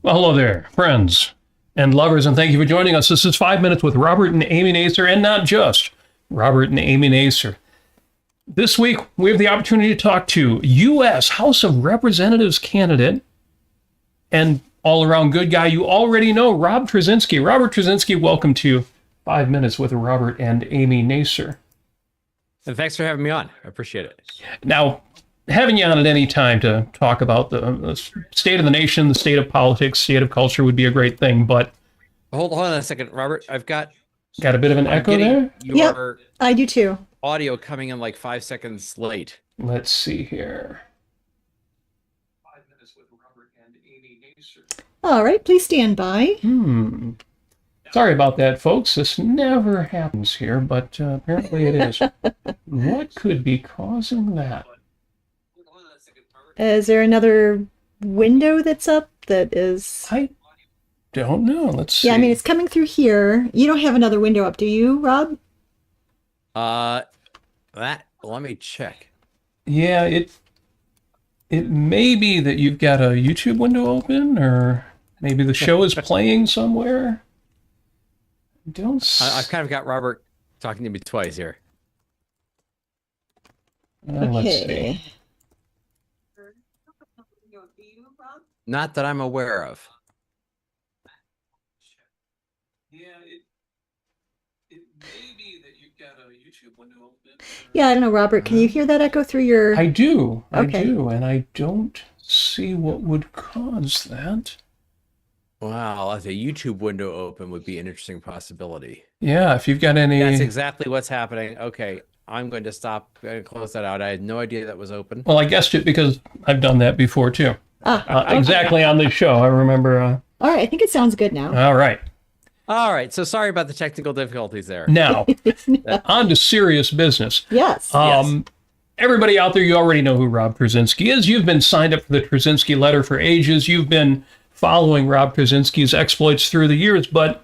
Well, hello there, friends and lovers, and thank you for joining us. This is 5 Minutes with Robert and Amy Nasir, and not just Robert and Amy Nasir. This week, we have the opportunity to talk to U.S. House of Representatives candidate and all-around good guy you already know, Rob Tracinski. Robert Tracinski, welcome to 5 Minutes with Robert and Amy Nasir. And thanks for having me on. I appreciate it. Now, having you on at any time to talk about the state of the nation, the state of politics, state of culture would be a great thing, but... Hold on a second, Robert. I've got a bit of an echo there? Yep, I do too. Audio coming in like 5 seconds late. Let's see here. 5 Minutes with Robert and Amy Nasir. All right, please stand by. Sorry about that, folks. This never happens here, but apparently it is. What could be causing that? Is there another window that's up that is... I don't know. Let's see. Yeah, I mean, it's coming through here. You don't have another window up, do you, Rob? Let me check. Yeah, it may be that you've got a YouTube window open, or maybe the show is playing somewhere. I've kind of got Robert talking to me twice here. Let's see. Not that I'm aware of. Yeah, it may be that you've got a YouTube window open. Yeah, I don't know, Robert. Can you hear that echo through your... I do. Okay. I do, and I don't see what would cause that. Wow, as a YouTube window open would be an interesting possibility. Yeah, if you've got any... That's exactly what's happening. Okay, I'm going to stop and close that out. I had no idea that was open. Well, I guessed it because I've done that before, too. Okay. Exactly on this show. I remember... All right, I think it sounds good now. All right. All right, so sorry about the technical difficulties there. Now, on to serious business. Yes. Yes. Everybody out there, you already know who Rob Tracinski is. You've been signed up for the Tracinski letter for ages. You've been following Rob Tracinski's exploits through the years, but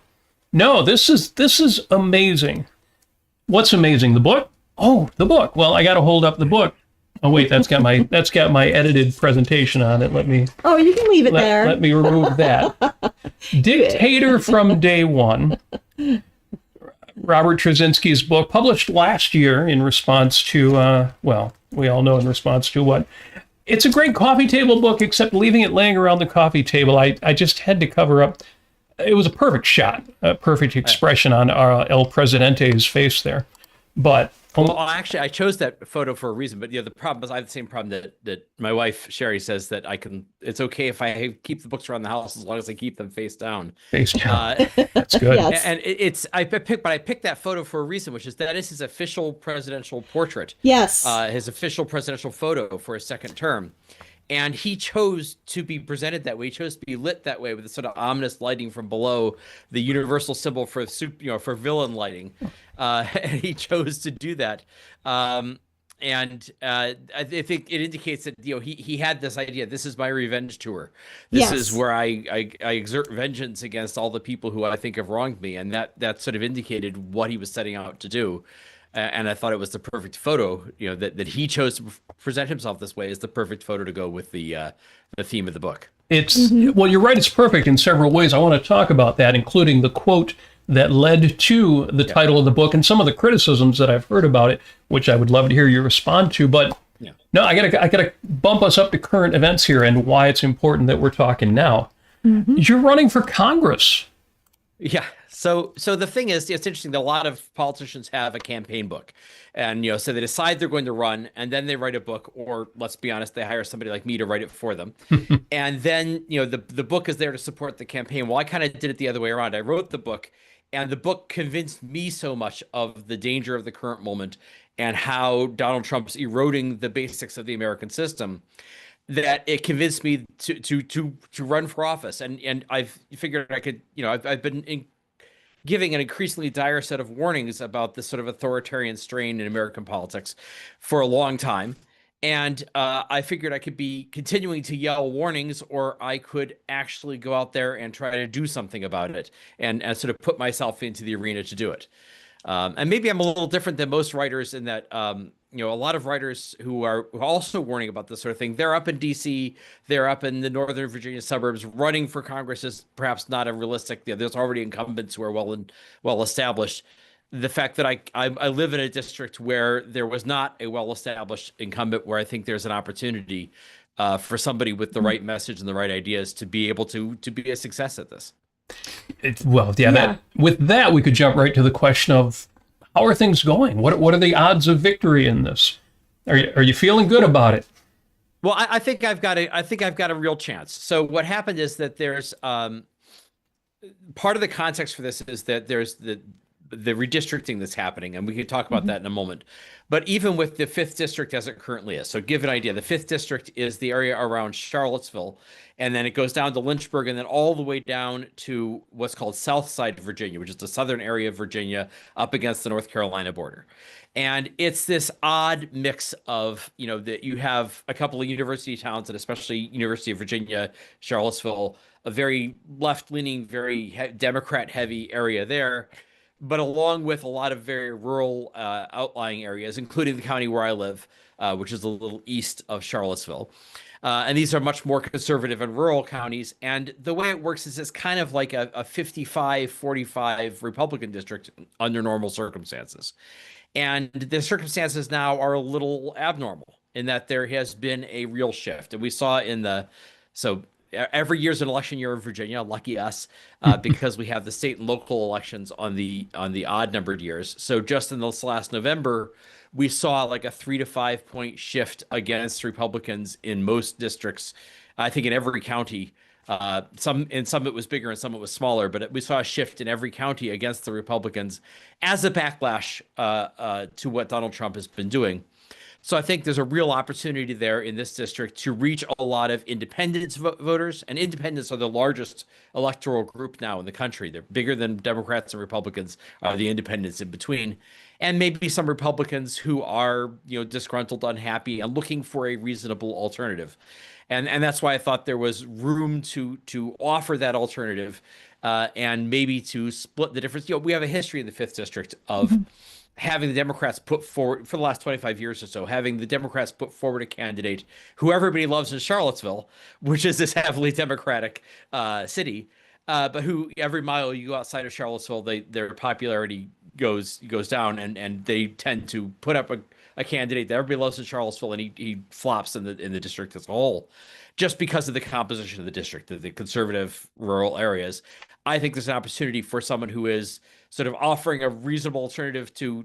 no, this is amazing. What's amazing? The book? Oh, the book. Well, I got to hold up the book. Oh wait, that's got my edited presentation on it. Oh, you can leave it there. Let me remove that. Dictator from Day One. Robert Tracinski's book, published last year in response to, well, we all know in response to what? It's a great coffee table book, except leaving it laying around the coffee table, I just had to cover up. It was a perfect shot, a perfect expression on El Presidente's face there. But well, actually, I chose that photo for a reason. But the problem is I have the same problem that my wife Sherry says, that it's okay if I keep the books around the house as long as I keep them face down. Face down. That's good. Yes. And I picked that photo for a reason, which is that is his official presidential portrait. Yes. His official presidential photo for his second term. And he chose to be presented that way. He chose to be lit that way with a sort of ominous lighting from below, the universal symbol for for villain lighting. And he chose to do that. I think it indicates that he had this idea. This is my revenge tour. This is where I exert vengeance against all the people who I think have wronged me, and that sort of indicated what he was setting out to do. And I thought it was the perfect photo, that he chose to present himself this way is the perfect photo to go with the theme of the book. Well, you're right. It's perfect in several ways. I want to talk about that, including the quote that led to the title of the book and some of the criticisms that I've heard about it, which I would love to hear you respond to. But no, I gotta bump us up to current events here and why it's important that we're talking now. You're running for Congress. Yeah. So the thing is, it's interesting that a lot of politicians have a campaign book, and so they decide they're going to run, and then they write a book, or let's be honest, they hire somebody like me to write it for them, and then the book is there to support the campaign. Well, I kind of did it the other way around. I wrote the book, and the book convinced me so much of the danger of the current moment and how Donald Trump's eroding the basics of the American system, that it convinced me to run for office, and I've figured I could, I've been giving an increasingly dire set of warnings about this sort of authoritarian strain in American politics for a long time. And I figured I could be continuing to yell warnings, or I could actually go out there and try to do something about it and sort of put myself into the arena to do it. And maybe I'm a little different than most writers in that, a lot of writers who are also warning about this sort of thing. They're up in D.C., they're up in the Northern Virginia suburbs. Running for Congress is perhaps not a realistic. There's already incumbents who are well established. The fact that I live in a district where there was not a well established incumbent, where I think there's an opportunity for somebody with the right message and the right ideas to be able to be a success at this. With that, we could jump right to the question of how are things going? What are the odds of victory in this? Are you feeling good about it? Well, I think I've got a real chance. So what happened is that there's part of the context for this is that there's the redistricting that's happening, and we can talk about that in a moment. But even with the 5th district as it currently is, so give an idea, the 5th district is the area around Charlottesville, and then it goes down to Lynchburg, and then all the way down to what's called South Side Virginia, which is the southern area of Virginia up against the North Carolina border. And it's this odd mix of, that you have a couple of university towns, and especially University of Virginia, Charlottesville, a very left-leaning, very Democrat-heavy area there, but along with a lot of very rural outlying areas, including the county where I live, which is a little east of Charlottesville. And these are much more conservative and rural counties. And the way it works is it's kind of like a 55-45 Republican district under normal circumstances. And the circumstances now are a little abnormal in that there has been a real shift. And we saw every year's an election year in Virginia, lucky us, because we have the state and local elections on the odd numbered years. So just in this last November, we saw like a 3 to 5 point shift against Republicans in most districts. I think in every county, some it was bigger and some it was smaller, but we saw a shift in every county against the Republicans as a backlash to what Donald Trump has been doing. So I think there's a real opportunity there in this district to reach a lot of independents voters, and independents are the largest electoral group now in the country. They're bigger than Democrats and Republicans, are the independents in between, and maybe some Republicans who are, disgruntled, unhappy, and looking for a reasonable alternative. And that's why I thought there was room to offer that alternative, and maybe to split the difference. We have a history in the 5th district of having the Democrats put forward, for the last 25 years or so, having the Democrats put forward a candidate who everybody loves in Charlottesville, which is this heavily Democratic city, but who every mile you go outside of Charlottesville, their popularity goes down, and they tend to put up a candidate that everybody loves in Charlottesville, and he flops in the district as a whole, just because of the composition of the district, the conservative rural areas. I think there's an opportunity for someone who is sort of offering a reasonable alternative to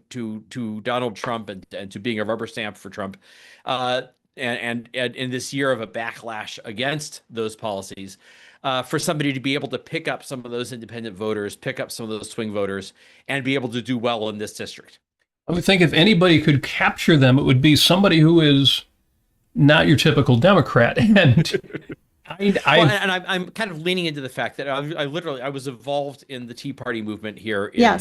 Donald Trump and to being a rubber stamp for Trump, and in this year of a backlash against those policies, for somebody to be able to pick up some of those independent voters, pick up some of those swing voters, and be able to do well in this district. I would think if anybody could capture them, it would be somebody who is not your typical Democrat. And I'm kind of leaning into the fact that I was involved in the Tea Party movement here in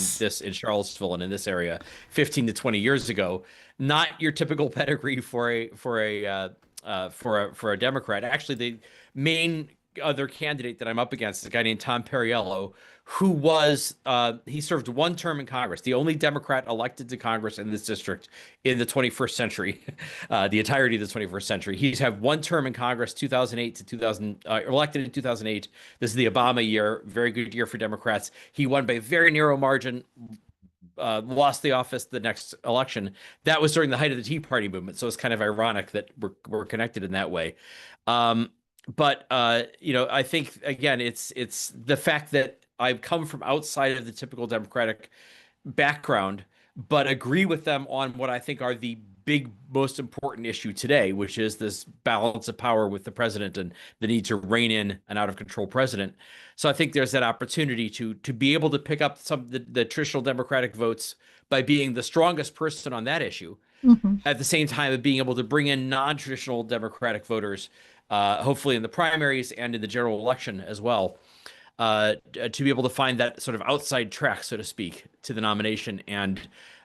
Charlottesville and in this area 15 to 20 years ago. Not your typical pedigree for a Democrat. Actually, the main other candidate that I'm up against is a guy named Tom Perriello, who was he served one term in Congress, the only Democrat elected to Congress in this district in the 21st century, the entirety of the 21st century. He's had one term in Congress, 2008 to 2000, elected in 2008. This is the Obama year, very good year for Democrats. He won by a very narrow margin, lost the office the next election. That was during the height of the Tea Party movement, so it's kind of ironic that we're connected in that way. But I think again, it's the fact that I've come from outside of the typical Democratic background, but agree with them on what I think are the big, most important issue today, which is this balance of power with the president and the need to rein in an out of control president. So I think there's that opportunity to be able to pick up some of the traditional Democratic votes by being the strongest person on that issue, at the same time of being able to bring in non-traditional Democratic voters, hopefully in the primaries and in the general election as well, to be able to find that sort of outside track, so to speak, to the nomination, and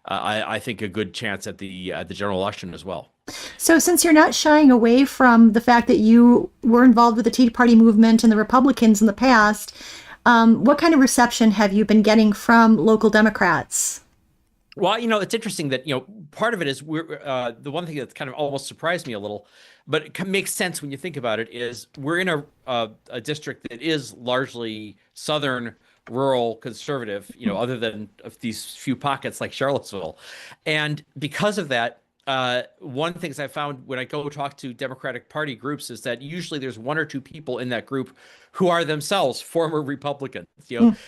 I think a good chance at the general election as well. So since you're not shying away from the fact that you were involved with the Tea Party movement and the Republicans in the past, what kind of reception have you been getting from local Democrats? Well, it's interesting that, part of it is we're the one thing that's kind of almost surprised me a little, but it makes sense when you think about it, is we're in a district that is largely Southern, rural, conservative, other than these few pockets like Charlottesville. And because of that, one of the things I found when I go talk to Democratic Party groups is that usually there's one or two people in that group who are themselves former Republicans,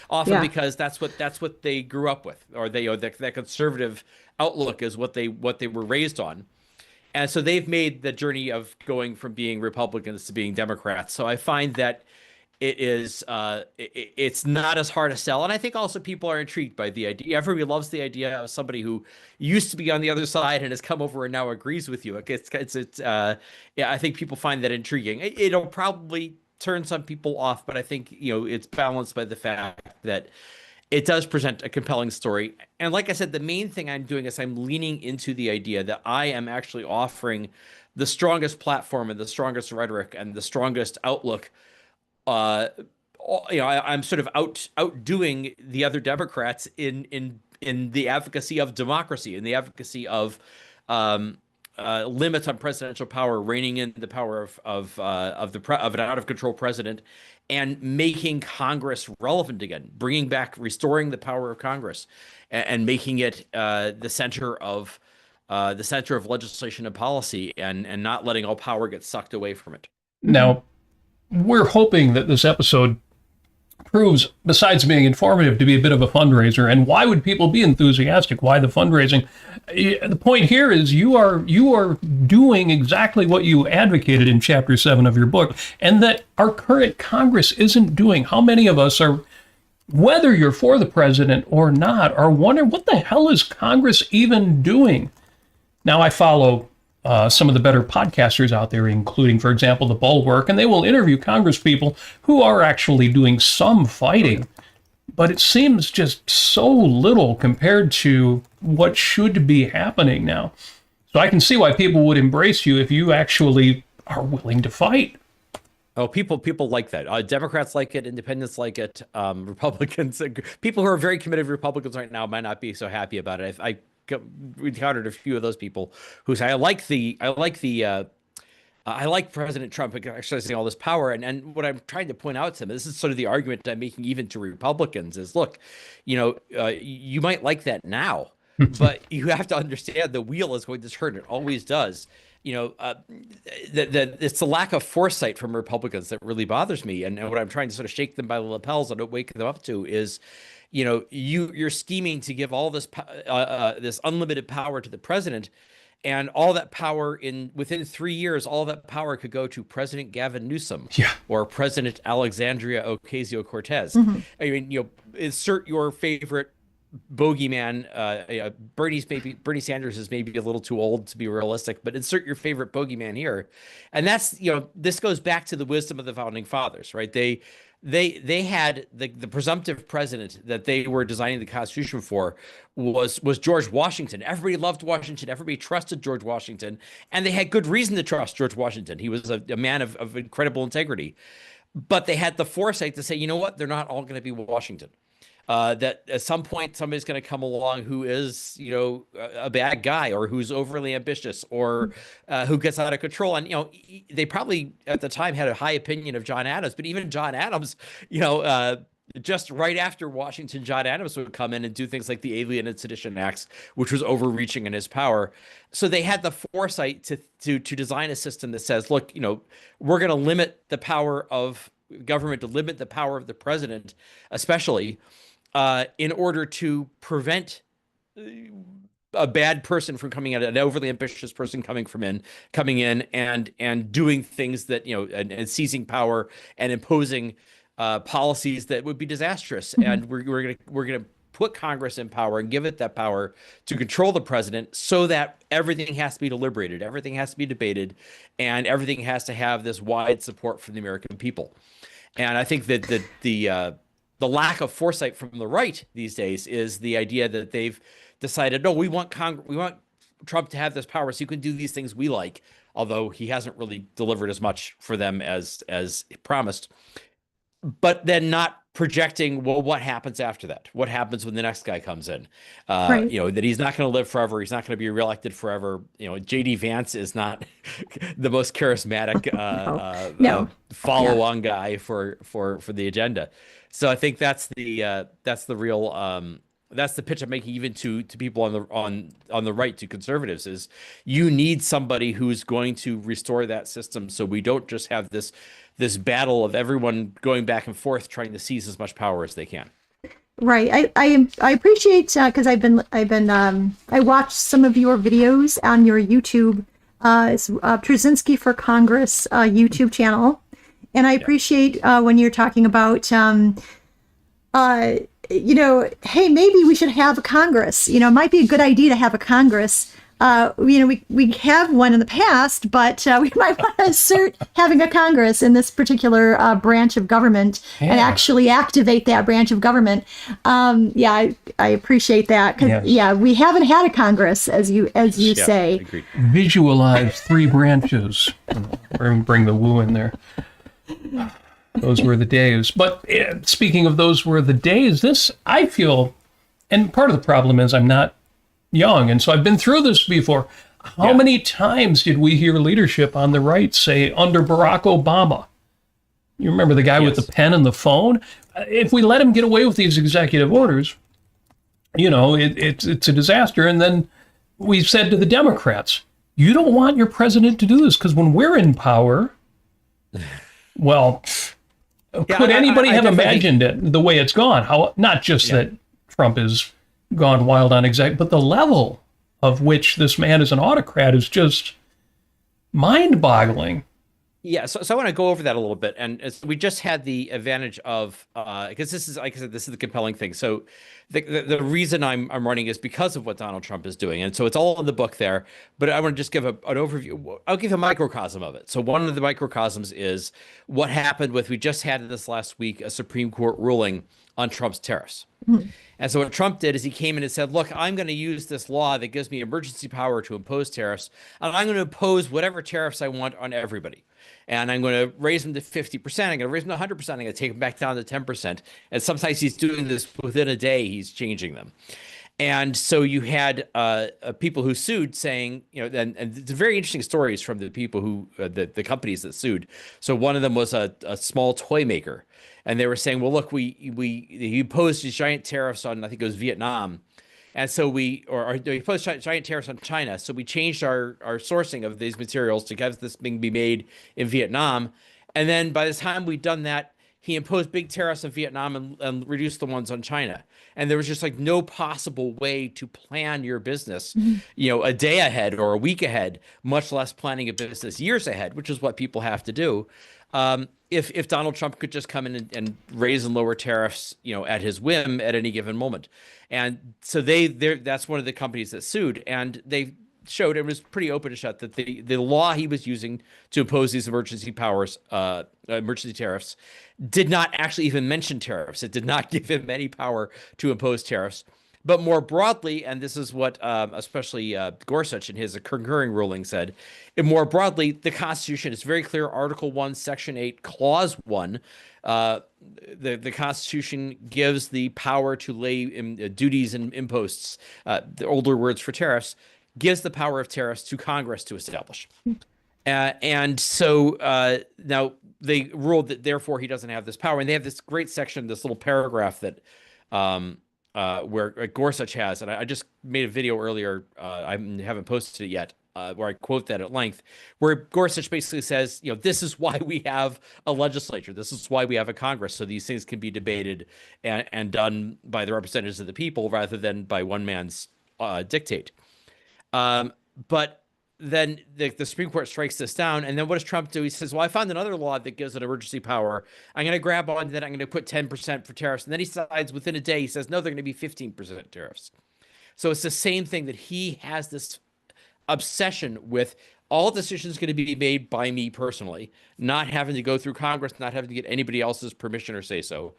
often Yeah. because that's what they grew up with, or that conservative outlook is what they were raised on. And so they've made the journey of going from being Republicans to being Democrats. So I find that it's not as hard to sell. And I think also people are intrigued by the idea. Everybody loves the idea of somebody who used to be on the other side and has come over and now agrees with you. Yeah, I think people find that intriguing. It'll probably turn some people off, but I think, it's balanced by the fact that it does present a compelling story. And like I said, the main thing I'm doing is I'm leaning into the idea that I am actually offering the strongest platform and the strongest rhetoric and the strongest outlook. I'm sort of outdoing the other Democrats in the advocacy of democracy, in the advocacy of limits on presidential power, reining in the power of an out of control president, and making Congress relevant again, restoring the power of Congress, and making it the center of legislation and policy, and not letting all power get sucked away from it. Now, we're hoping that this episode proves, besides being informative, to be a bit of a fundraiser. And why would people be enthusiastic? Why the fundraising? The point here is you are doing exactly what you advocated in Chapter 7 of your book, and that our current Congress isn't doing. How many of us are, whether you're for the president or not, are wondering, what the hell is Congress even doing? Now, I follow some of the better podcasters out there, including, for example, The Bulwark, and they will interview congresspeople who are actually doing some fighting. But it seems just so little compared to what should be happening now. So I can see why people would embrace you if you actually are willing to fight. Oh, people like that. Democrats like it. Independents like it. Republicans, people who are very committed Republicans right now might not be so happy about it. I encountered a few of those people who say, I like President Trump exercising all this power. And what I'm trying to point out to them, this is sort of the argument I'm making even to Republicans, is look, you might like that now, but you have to understand the wheel is going to turn. It always does. It's the lack of foresight from Republicans that really bothers me. And what I'm trying to sort of shake them by the lapels and wake them up to is, you're scheming to give all this this unlimited power to the president, and all that power within 3 years, all that power could go to President Gavin Newsom, or President Alexandria Ocasio-Cortez. Mm-hmm. I mean, insert your favorite bogeyman. Bernie Sanders is maybe a little too old to be realistic, but insert your favorite bogeyman here. And that's, this goes back to the wisdom of the founding fathers, right? They had the presumptive president that they were designing the Constitution for was George Washington. Everybody loved Washington. Everybody trusted George Washington, and they had good reason to trust George Washington. He was a man of incredible integrity, but they had the foresight to say, you know what, they're not all going to be Washington. That at some point somebody's going to come along who is, a bad guy, or who's overly ambitious, or who gets out of control. And, they probably at the time had a high opinion of John Adams, but even John Adams, just right after Washington, John Adams would come in and do things like the Alien and Sedition Acts, which was overreaching in his power. So they had the foresight to design a system that says, look, we're going to limit the power of government, to limit the power of the president, especially, in order to prevent a bad person from coming in, an overly ambitious person coming in and doing things that, and seizing power and imposing policies that would be disastrous. Mm-hmm. And we're gonna put Congress in power and give it that power to control the president, so that everything has to be deliberated, everything has to be debated, and everything has to have this wide support from the American people. And I think that the lack of foresight from the right these days is the idea that they've decided, no, we want Trump to have this power so you can do these things we like, although he hasn't really delivered as much for them as promised. but then not projecting, well, what happens after that? What happens when the next guy comes in? Right. That he's not going to live forever. He's not going to be reelected forever. JD Vance is not the most charismatic No. follow-on guy for the agenda. So I think that's the real that's the pitch I'm making even to people on the right, to conservatives, is you need somebody who's going to restore that system, so we don't just have this battle of everyone going back and forth trying to seize as much power as they can. Right. I appreciate, because I watched some of your videos on your YouTube, it's Tracinski for Congress YouTube channel, and I appreciate when you're talking about hey, maybe we should have a Congress. It might be a good idea to have a Congress. We have one in the past, but we might want to assert having a Congress in this particular branch of government and actually activate that branch of government. I appreciate that, because we haven't had a Congress, as you say. Agreed. Visualize 3 branches. Bring the woo in there. Those were the days. But speaking of those were the days, this, I feel, and part of the problem is I'm not young, and so I've been through this before. How many times did we hear leadership on the right say, under Barack Obama? You remember the guy with the pen and the phone? If we let him get away with these executive orders, it's a disaster. And then we said to the Democrats, you don't want your president to do this, because when we're in power, well, could anybody have imagined it the way it's gone? How, not just that Trump is gone wild on but the level of which this man is an autocrat is just mind-boggling. Yeah, so I want to go over that a little bit, and we just had the advantage of because this is, like I said, this is the compelling thing. So the reason I'm running is because of what Donald Trump is doing, and so it's all in the book there. But I want to just give an overview. I'll give a microcosm of it. So one of the microcosms is what happened with, we just had this last week, a Supreme Court ruling on Trump's tariffs. Mm-hmm. And so what Trump did is he came in and said, look, I'm going to use this law that gives me emergency power to impose tariffs, and I'm going to impose whatever tariffs I want on everybody. And I'm going to raise them to 50%. I'm going to raise them to 100%. I'm going to take them back down to 10%. And sometimes he's doing this within a day, he's changing them. And so you had people who sued saying, and it's very interesting stories from the people who, the companies that sued. So one of them was a small toy maker. And they were saying, well, look, he imposed these giant tariffs on, I think it was Vietnam. And so he imposed giant tariffs on China. So we changed our sourcing of these materials to have this thing be made in Vietnam. And then by the time we'd done that, he imposed big tariffs on Vietnam and reduced the ones on China. And there was just like no possible way to plan your business, a day ahead or a week ahead, much less planning a business years ahead, which is what people have to do. If Donald Trump could just come in and raise and lower tariffs, at his whim at any given moment. And so that's one of the companies that sued, and they showed, it was pretty open and shut, that the law he was using to impose these emergency tariffs did not actually even mention tariffs. It did not give him any power to impose tariffs. But more broadly, and this is what especially Gorsuch in his concurring ruling said, and more broadly, the Constitution is very clear. Article 1, Section 8, Clause 1, the Constitution gives the power to lay duties and imposts, the older words for tariffs, gives the power of tariffs to Congress to establish. And so now they ruled that therefore he doesn't have this power. And they have this great section, this little paragraph that where Gorsuch has, and I just made a video earlier, I haven't posted it yet, where I quote that at length, where Gorsuch basically says, this is why we have a legislature. This is why we have a Congress. So these things can be debated and done by the representatives of the people rather than by one man's dictate. But then the Supreme Court strikes this down. And then what does Trump do? He says, well, I found another law that gives it emergency power. I'm going to grab on that. I'm going to put 10% for tariffs. And then he decides within a day, he says, no, they're going to be 15% tariffs. So it's the same thing, that he has this obsession with all decisions going to be made by me personally, not having to go through Congress, not having to get anybody else's permission or say so.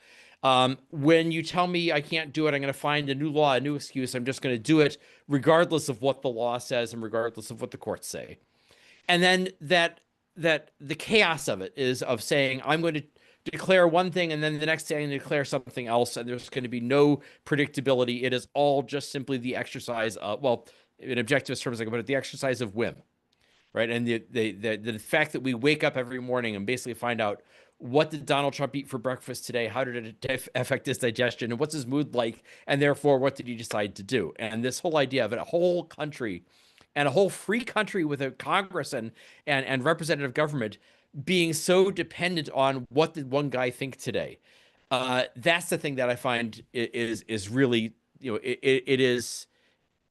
When you tell me I can't do it, I'm going to find a new law, a new excuse. I'm just going to do it regardless of what the law says and regardless of what the courts say. And then that the chaos of it is of saying, I'm going to declare one thing and then the next day I'm going to declare something else, and there's going to be no predictability. It is all just simply the exercise of, well, in objective terms, like, but the exercise of whim, right? And the fact that we wake up every morning and basically find out, what did Donald Trump eat for breakfast today? How did it affect his digestion? And what's his mood like? And therefore, what did he decide to do? And this whole idea of a whole country and a whole free country with a Congress and representative government being so dependent on what did one guy think today. That's the thing that I find is really, it is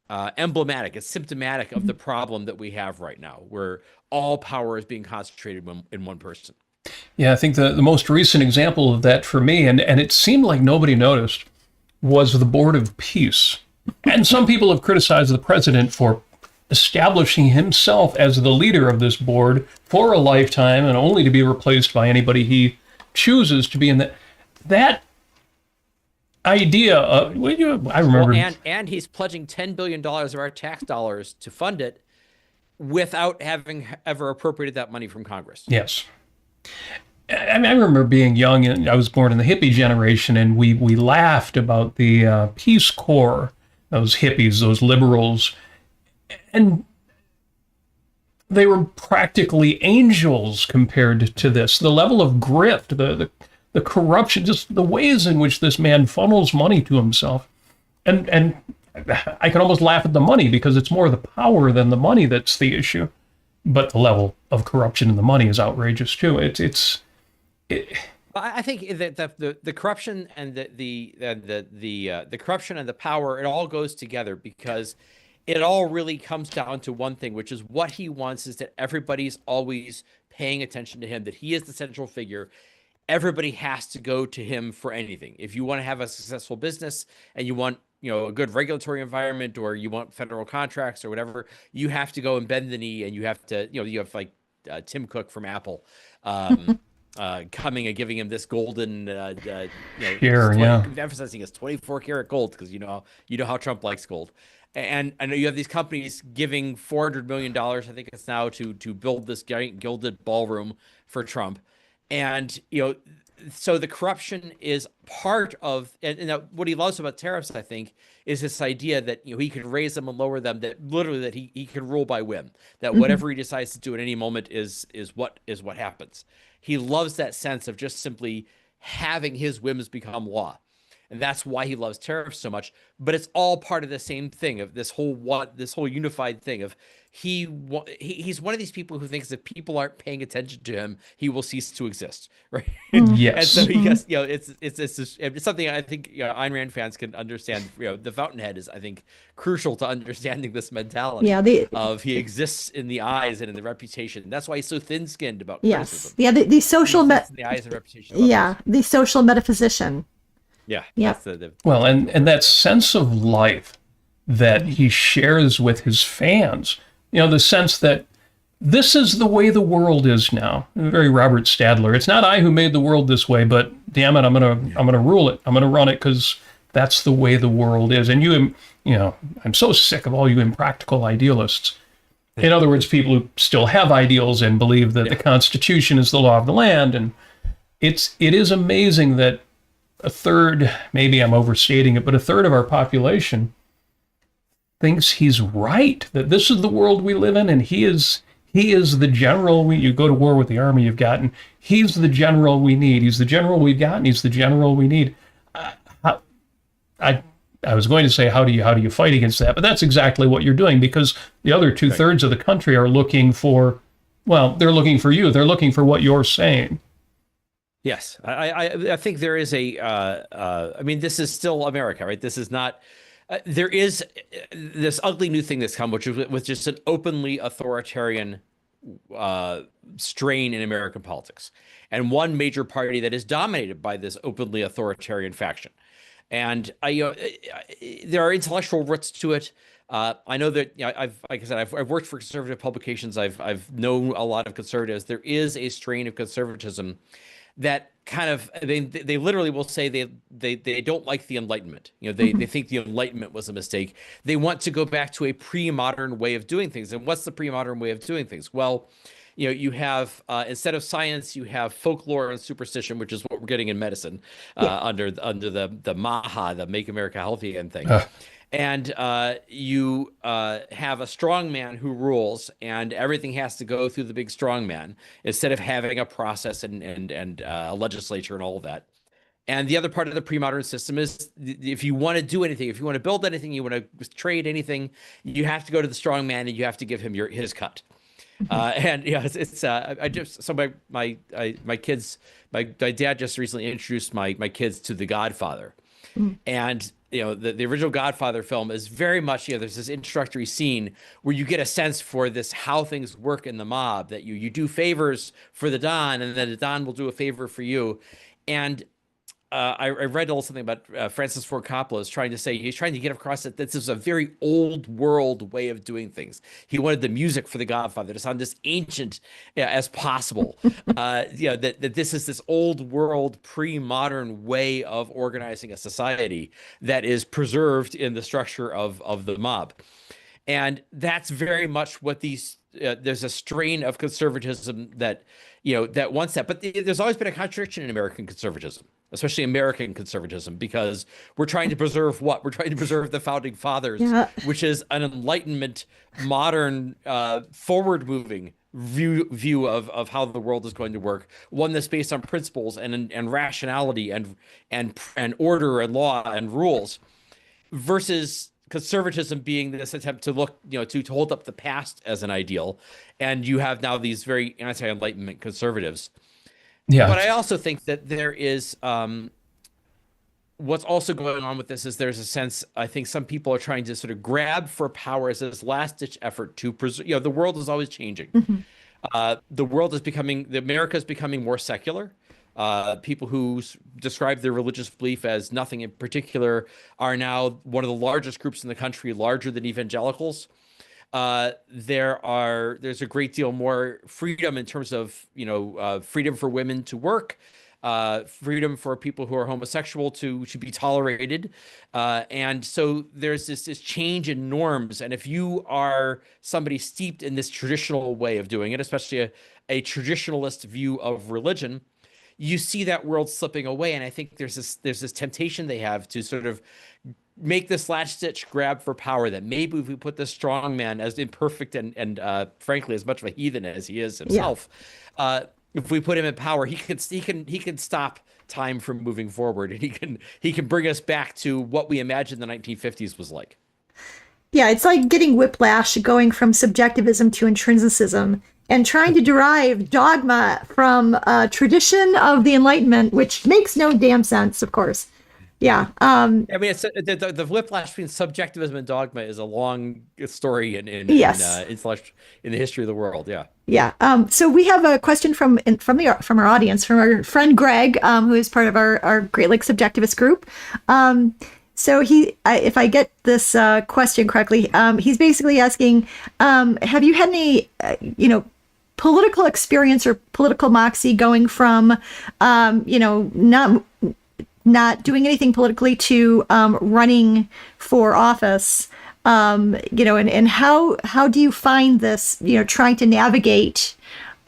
emblematic. It's symptomatic of the problem that we have right now, where all power is being concentrated in one person. Yeah, I think the most recent example of that for me, and it seemed like nobody noticed, was the Board of Peace. And some people have criticized the president for establishing himself as the leader of this board for a lifetime and only to be replaced by anybody he chooses to be in that idea of, I remember. Well, and he's pledging $10 billion of our tax dollars to fund it without having ever appropriated that money from Congress. Yes. I mean, I remember being young, and I was born in the hippie generation, and we laughed about the Peace Corps, those hippies, those liberals, and they were practically angels compared to this. The level of grift, the corruption, just the ways in which this man funnels money to himself. And I can almost laugh at the money because it's more the power than the money that's the issue. But the level of corruption in the money is outrageous too. I think that the corruption and the corruption and the power, it all goes together, because it all really comes down to one thing, which is what he wants is that everybody's always paying attention to him, that he is the central figure. Everybody has to go to him for anything. If you want to have a successful business and you want, a good regulatory environment, or you want federal contracts or whatever, you have to go and bend the knee, and you have to, you have like Tim Cook from Apple coming and giving him this golden, sure, emphasizing his 24 karat gold, because you know how Trump likes gold. And I know you have these companies giving $400 million, I think it's now, to build this giant gilded ballroom for Trump. And, so the corruption is part of, and what he loves about tariffs, I think, is this idea that, he can raise them and lower them, that literally that he can rule by whim, that whatever he decides to do at any moment is what happens. He loves that sense of just simply having his whims become law. And that's why he loves tariffs so much. But it's all part of the same thing, of this whole unified thing of he's one of these people who thinks if people aren't paying attention to him, he will cease to exist, right? Yes. And so he has, it's something I think Ayn Rand fans can understand. The Fountainhead is, I think, crucial to understanding this mentality. Yeah, of he exists in the eyes and in the reputation. That's why he's so thin-skinned about yes, criticism. yeah, the social the eyes and reputation. The social metaphysician. Yeah. Yeah. Well, and that sense of life that he shares with his fans, the sense that this is the way the world is now. Very Robert Stadler. It's not I who made the world this way, but damn it, I'm gonna rule it. I'm gonna run it because that's the way the world is. And I'm so sick of all you impractical idealists. In other words, people who still have ideals and believe that the Constitution is the law of the land. And it is amazing that a third, maybe I'm overstating it, but a third of our population thinks he's right, that this is the world we live in, and he is the general. You go to war with the army you've gotten. He's the general we need. He's the general we've gotten. He's the general we need. I was going to say, how do you fight against that? But that's exactly what you're doing, because the other 2/3 of the country are looking for, they're looking for you. They're looking for what you're saying. Yes, I think there is this is still America, right? This is not, there is this ugly new thing that's come, which is with just an openly authoritarian strain in American politics. And one major party that is dominated by this openly authoritarian faction. And there are intellectual roots to it. I know that I've worked for conservative publications. I've known a lot of conservatives. There is a strain of conservatism that kind of, they literally will say they don't like the Enlightenment. They think the Enlightenment was a mistake. They want to go back to a pre-modern way of doing things. And what's the pre-modern way of doing things? Well, you have instead of science, you have folklore and superstition, which is what we're getting in medicine under the MAHA, the Make America Healthy Again thing. And you have a strong man who rules, and everything has to go through the big strong man instead of having a process and a legislature and all of that. And the other part of the pre-modern system is if you want to do anything, if you want to build anything, you want to trade anything, you have to go to the strong man and you have to give him his cut. And it's I just so my kids, my dad just recently introduced my kids to The Godfather, and the original Godfather film is very much there's this introductory scene where you get a sense for this how things work in the mob, that you do favors for the Don and then the Don will do a favor for you. And I read a little something about Francis Ford Coppola is trying to say, he's trying to get across that this is a very old world way of doing things. He wanted the music for The Godfather to sound as ancient as possible. That this is this old world, pre-modern way of organizing a society that is preserved in the structure of the mob. And that's very much what these there's a strain of conservatism that wants that. But there's always been a contradiction in American conservatism, especially American conservatism, because we're trying to preserve what? We're trying to preserve the founding fathers, which is an Enlightenment, modern, forward-moving view of how the world is going to work, one that's based on principles and rationality and order and law and rules, versus conservatism being this attempt to look, to hold up the past as an ideal. And you have now these very anti-Enlightenment conservatives. Yeah. But I also think that there is what's also going on with this is there's a sense, I think some people are trying to sort of grab for power as this last ditch effort to preserve, the world is always changing. The world is America is becoming more secular. People who describe their religious belief as nothing in particular are now one of the largest groups in the country, larger than evangelicals. There's a great deal more freedom in terms of, freedom for women to work, freedom for people who are homosexual to be tolerated. And so there's this change in norms. And if you are somebody steeped in this traditional way of doing it, especially a traditionalist view of religion, you see that world slipping away. And I think there's this temptation they have to sort of make this last ditch grab for power, that maybe if we put this strong man, as imperfect and frankly as much of a heathen as he is himself, if we put him in power, he can stop time from moving forward, and he can bring us back to what we imagined the 1950s was like. Yeah, it's like getting whiplash, going from subjectivism to intrinsicism, and trying to derive dogma from tradition of the Enlightenment, which makes no damn sense, of course. Yeah. I mean, it's the whiplash between subjectivism and dogma is a long story in the history of the world. Yeah. Yeah. So we have a question from our audience, from our friend Greg, who is part of our Great Lakes Subjectivist group. So if I get this question correctly, he's basically asking, have you had any, political experience or political moxie going from, not doing anything politically to running for office, and how do you find this, trying to navigate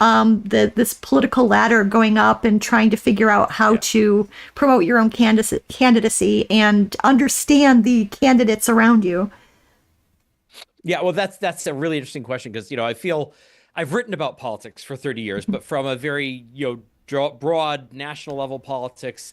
this political ladder going up and trying to figure out how to promote your own candidacy and understand the candidates around you? Yeah, well, that's a really interesting question, because I feel I've written about politics for 30 years, but from a very broad national level politics.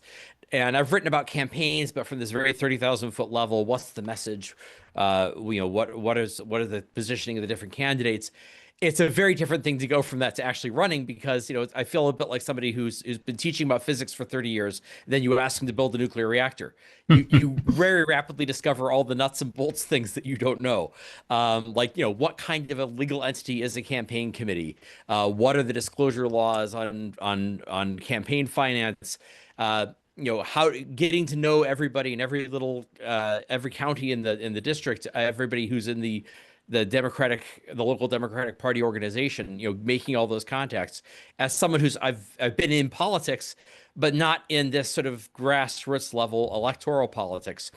And I've written about campaigns, but from this very 30,000-foot level, what's the message? What are the positioning of the different candidates? It's a very different thing to go from that to actually running, because I feel a bit like somebody who's been teaching about physics for 30 years. Then you ask them to build a nuclear reactor. You very rapidly discover all the nuts and bolts things that you don't know, what kind of a legal entity is a campaign committee? What are the disclosure laws on campaign finance? How getting to know everybody in every little every county in the district, everybody who's in the local Democratic Party organization, making all those contacts. As someone I've been in politics, but not in this sort of grassroots level electoral politics.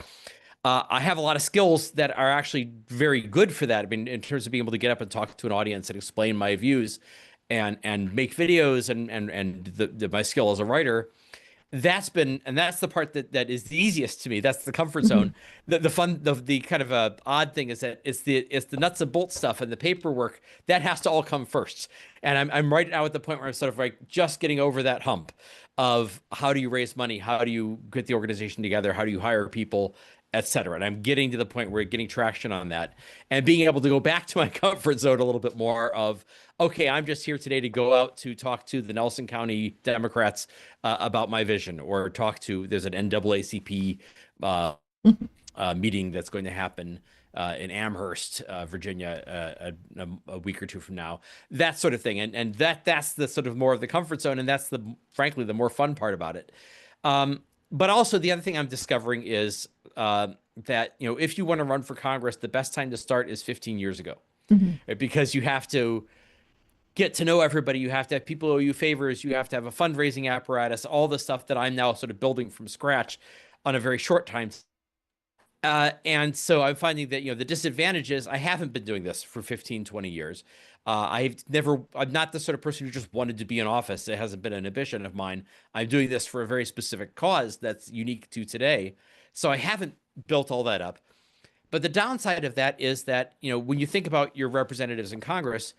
I have a lot of skills that are actually very good for that. I mean, in terms of being able to get up and talk to an audience and explain my views. and make videos and my skill as a writer. That's the part that is the easiest to me. That's the comfort zone. The fun, the kind of odd thing is that it's the nuts and bolts stuff and the paperwork that has to all come first. And I'm right now at the point where I'm sort of like just getting over that hump of how do you raise money, how do you get the organization together, how do you hire people, et cetera. And I'm getting to the point where getting traction on that and being able to go back to my comfort zone a little bit more of, okay, I'm just here today to go out to talk to the Nelson County Democrats about my vision, or there's an NAACP meeting that's going to happen in Amherst, Virginia, a week or two from now, that sort of thing. And that's the sort of more of the comfort zone. And that's frankly, the more fun part about it. But also the other thing I'm discovering is that, if you want to run for Congress, the best time to start is 15 years ago, right? Because you have to get to know everybody. You have to have people owe you favors. You have to have a fundraising apparatus, all the stuff that I'm now sort of building from scratch on a very short time. And so I'm finding that, the disadvantage is I haven't been doing this for 15, 20 years. I'm not the sort of person who just wanted to be in office. It hasn't been an ambition of mine. I'm doing this for a very specific cause that's unique to today. So I haven't built all that up. But the downside of that is that, when you think about your representatives in Congress,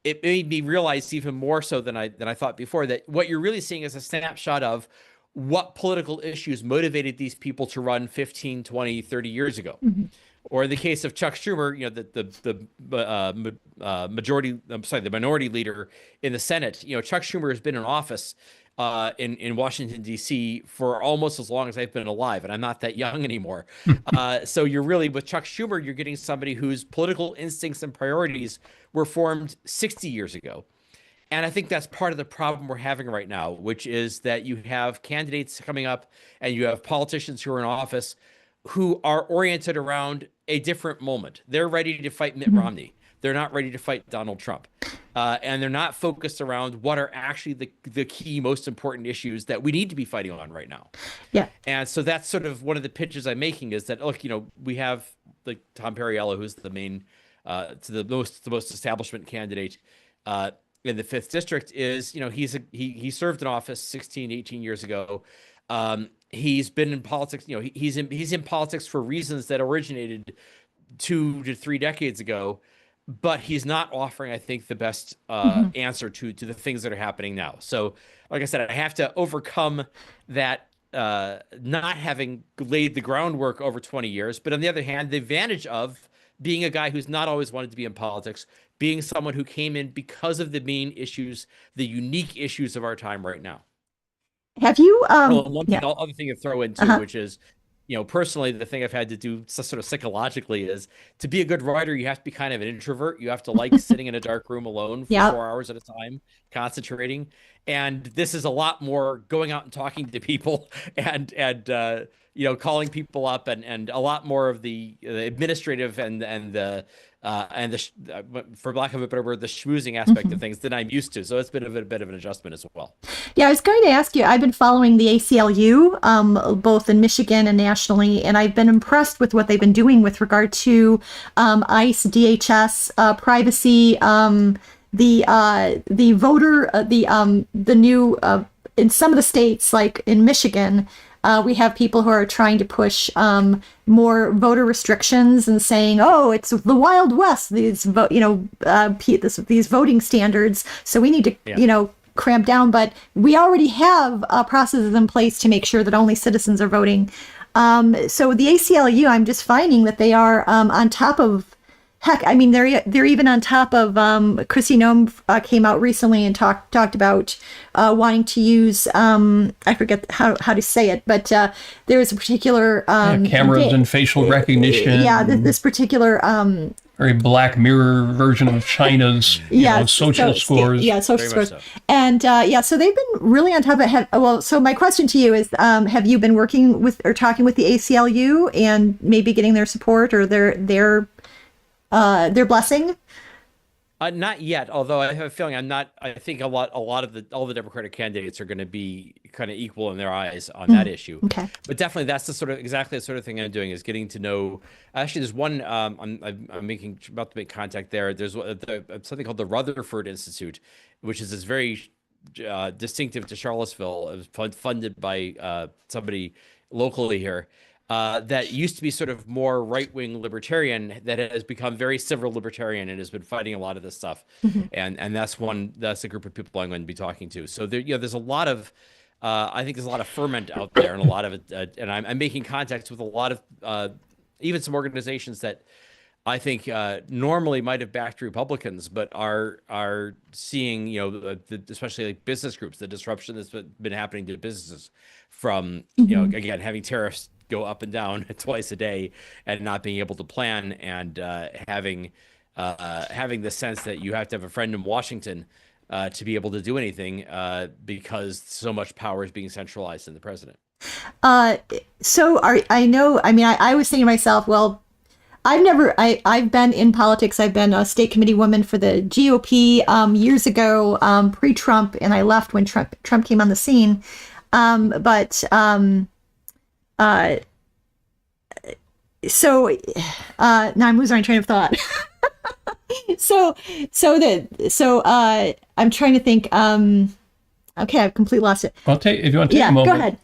it made me realize even more so than I thought before that what you're really seeing is a snapshot of what political issues motivated these people to run 15, 20, 30 years ago. Or in the case of Chuck Schumer, the minority leader in the Senate, Chuck Schumer has been in office in Washington, D.C. for almost as long as I've been alive, and I'm not that young anymore. So you're really, with Chuck Schumer, you're getting somebody whose political instincts and priorities were formed 60 years ago. And I think that's part of the problem we're having right now, which is that you have candidates coming up and you have politicians who are in office who are oriented around a different moment. They're ready to fight Mitt Romney. They're not ready to fight Donald Trump. And they're not focused around what are actually the key, most important issues that we need to be fighting on right now. Yeah. And so that's sort of one of the pitches I'm making is that, look, we have like Tom Perriello, who's the main, the most establishment candidate in the 5th District is, he served in office 16, 18 years ago. He's been in politics, he's in politics for reasons that originated 2 to 3 decades ago, but he's not offering, I think, the best answer to the things that are happening now. So, like I said, I have to overcome that not having laid the groundwork over 20 years. But on the other hand, the advantage of being a guy who's not always wanted to be in politics, being someone who came in because of the main issues, the unique issues of our time right now. Have you? Other thing to throw in too, which is, personally, the thing I've had to do sort of psychologically is to be a good writer, you have to be kind of an introvert. You have to like sitting in a dark room alone for 4 hours at a time, concentrating. And this is a lot more going out and talking to people and calling people up and a lot more of the administrative and the for lack of a better word, the schmoozing aspect of things than I'm used to. So it's been a bit of an adjustment as well. Yeah, I was going to ask you, I've been following the ACLU, both in Michigan and nationally, and I've been impressed with what they've been doing with regard to ICE, DHS, privacy, the voter, the new, in some of the states, like in Michigan, we have people who are trying to push more voter restrictions and saying, "Oh, it's the Wild West. These these voting standards. So we need to, cramp down." But we already have processes in place to make sure that only citizens are voting. So the ACLU, I'm just finding that they are on top of. Heck, I mean, they're even on top of. Kristi Noem came out recently and talked about wanting to use. I forget how to say it, but there is a particular cameras and facial recognition. Yeah, this particular very Black Mirror version of China's social scores. Yeah, social Very scores. much so. And so they've been really on top of it. So my question to you is, have you been working with or talking with the ACLU and maybe getting their support or their blessing? Not yet, although I have a feeling I'm not. I think a lot of all the Democratic candidates are going to be kind of equal in their eyes on that issue. Okay. But definitely, that's exactly the sort of thing I'm doing, is getting to know. Actually, there's one I'm about to make contact there. There's something called the Rutherford Institute, which is this very distinctive to Charlottesville. It was funded by somebody locally here. That used to be sort of more right-wing libertarian, that has become very civil libertarian and has been fighting a lot of this stuff. And that's a group of people I'm going to be talking to. So there, there's a lot of, I think there's a lot of ferment out there, and a lot of it, and I'm making contacts with a lot of, even some organizations that I think normally might have backed Republicans, but are seeing, especially like business groups, the disruption that's been happening to businesses from, again, having tariffs go up and down twice a day and not being able to plan, and having the sense that you have to have a friend in Washington to be able to do anything, because so much power is being centralized in the president. I was thinking to myself, well, I've been in politics. I've been a state committee woman for the GOP years ago, pre-Trump, and I left when Trump came on the scene. So now I'm losing my train of thought. I'm trying to think. Okay, I've completely lost it. I'll take, if you want to take a moment. Go ahead.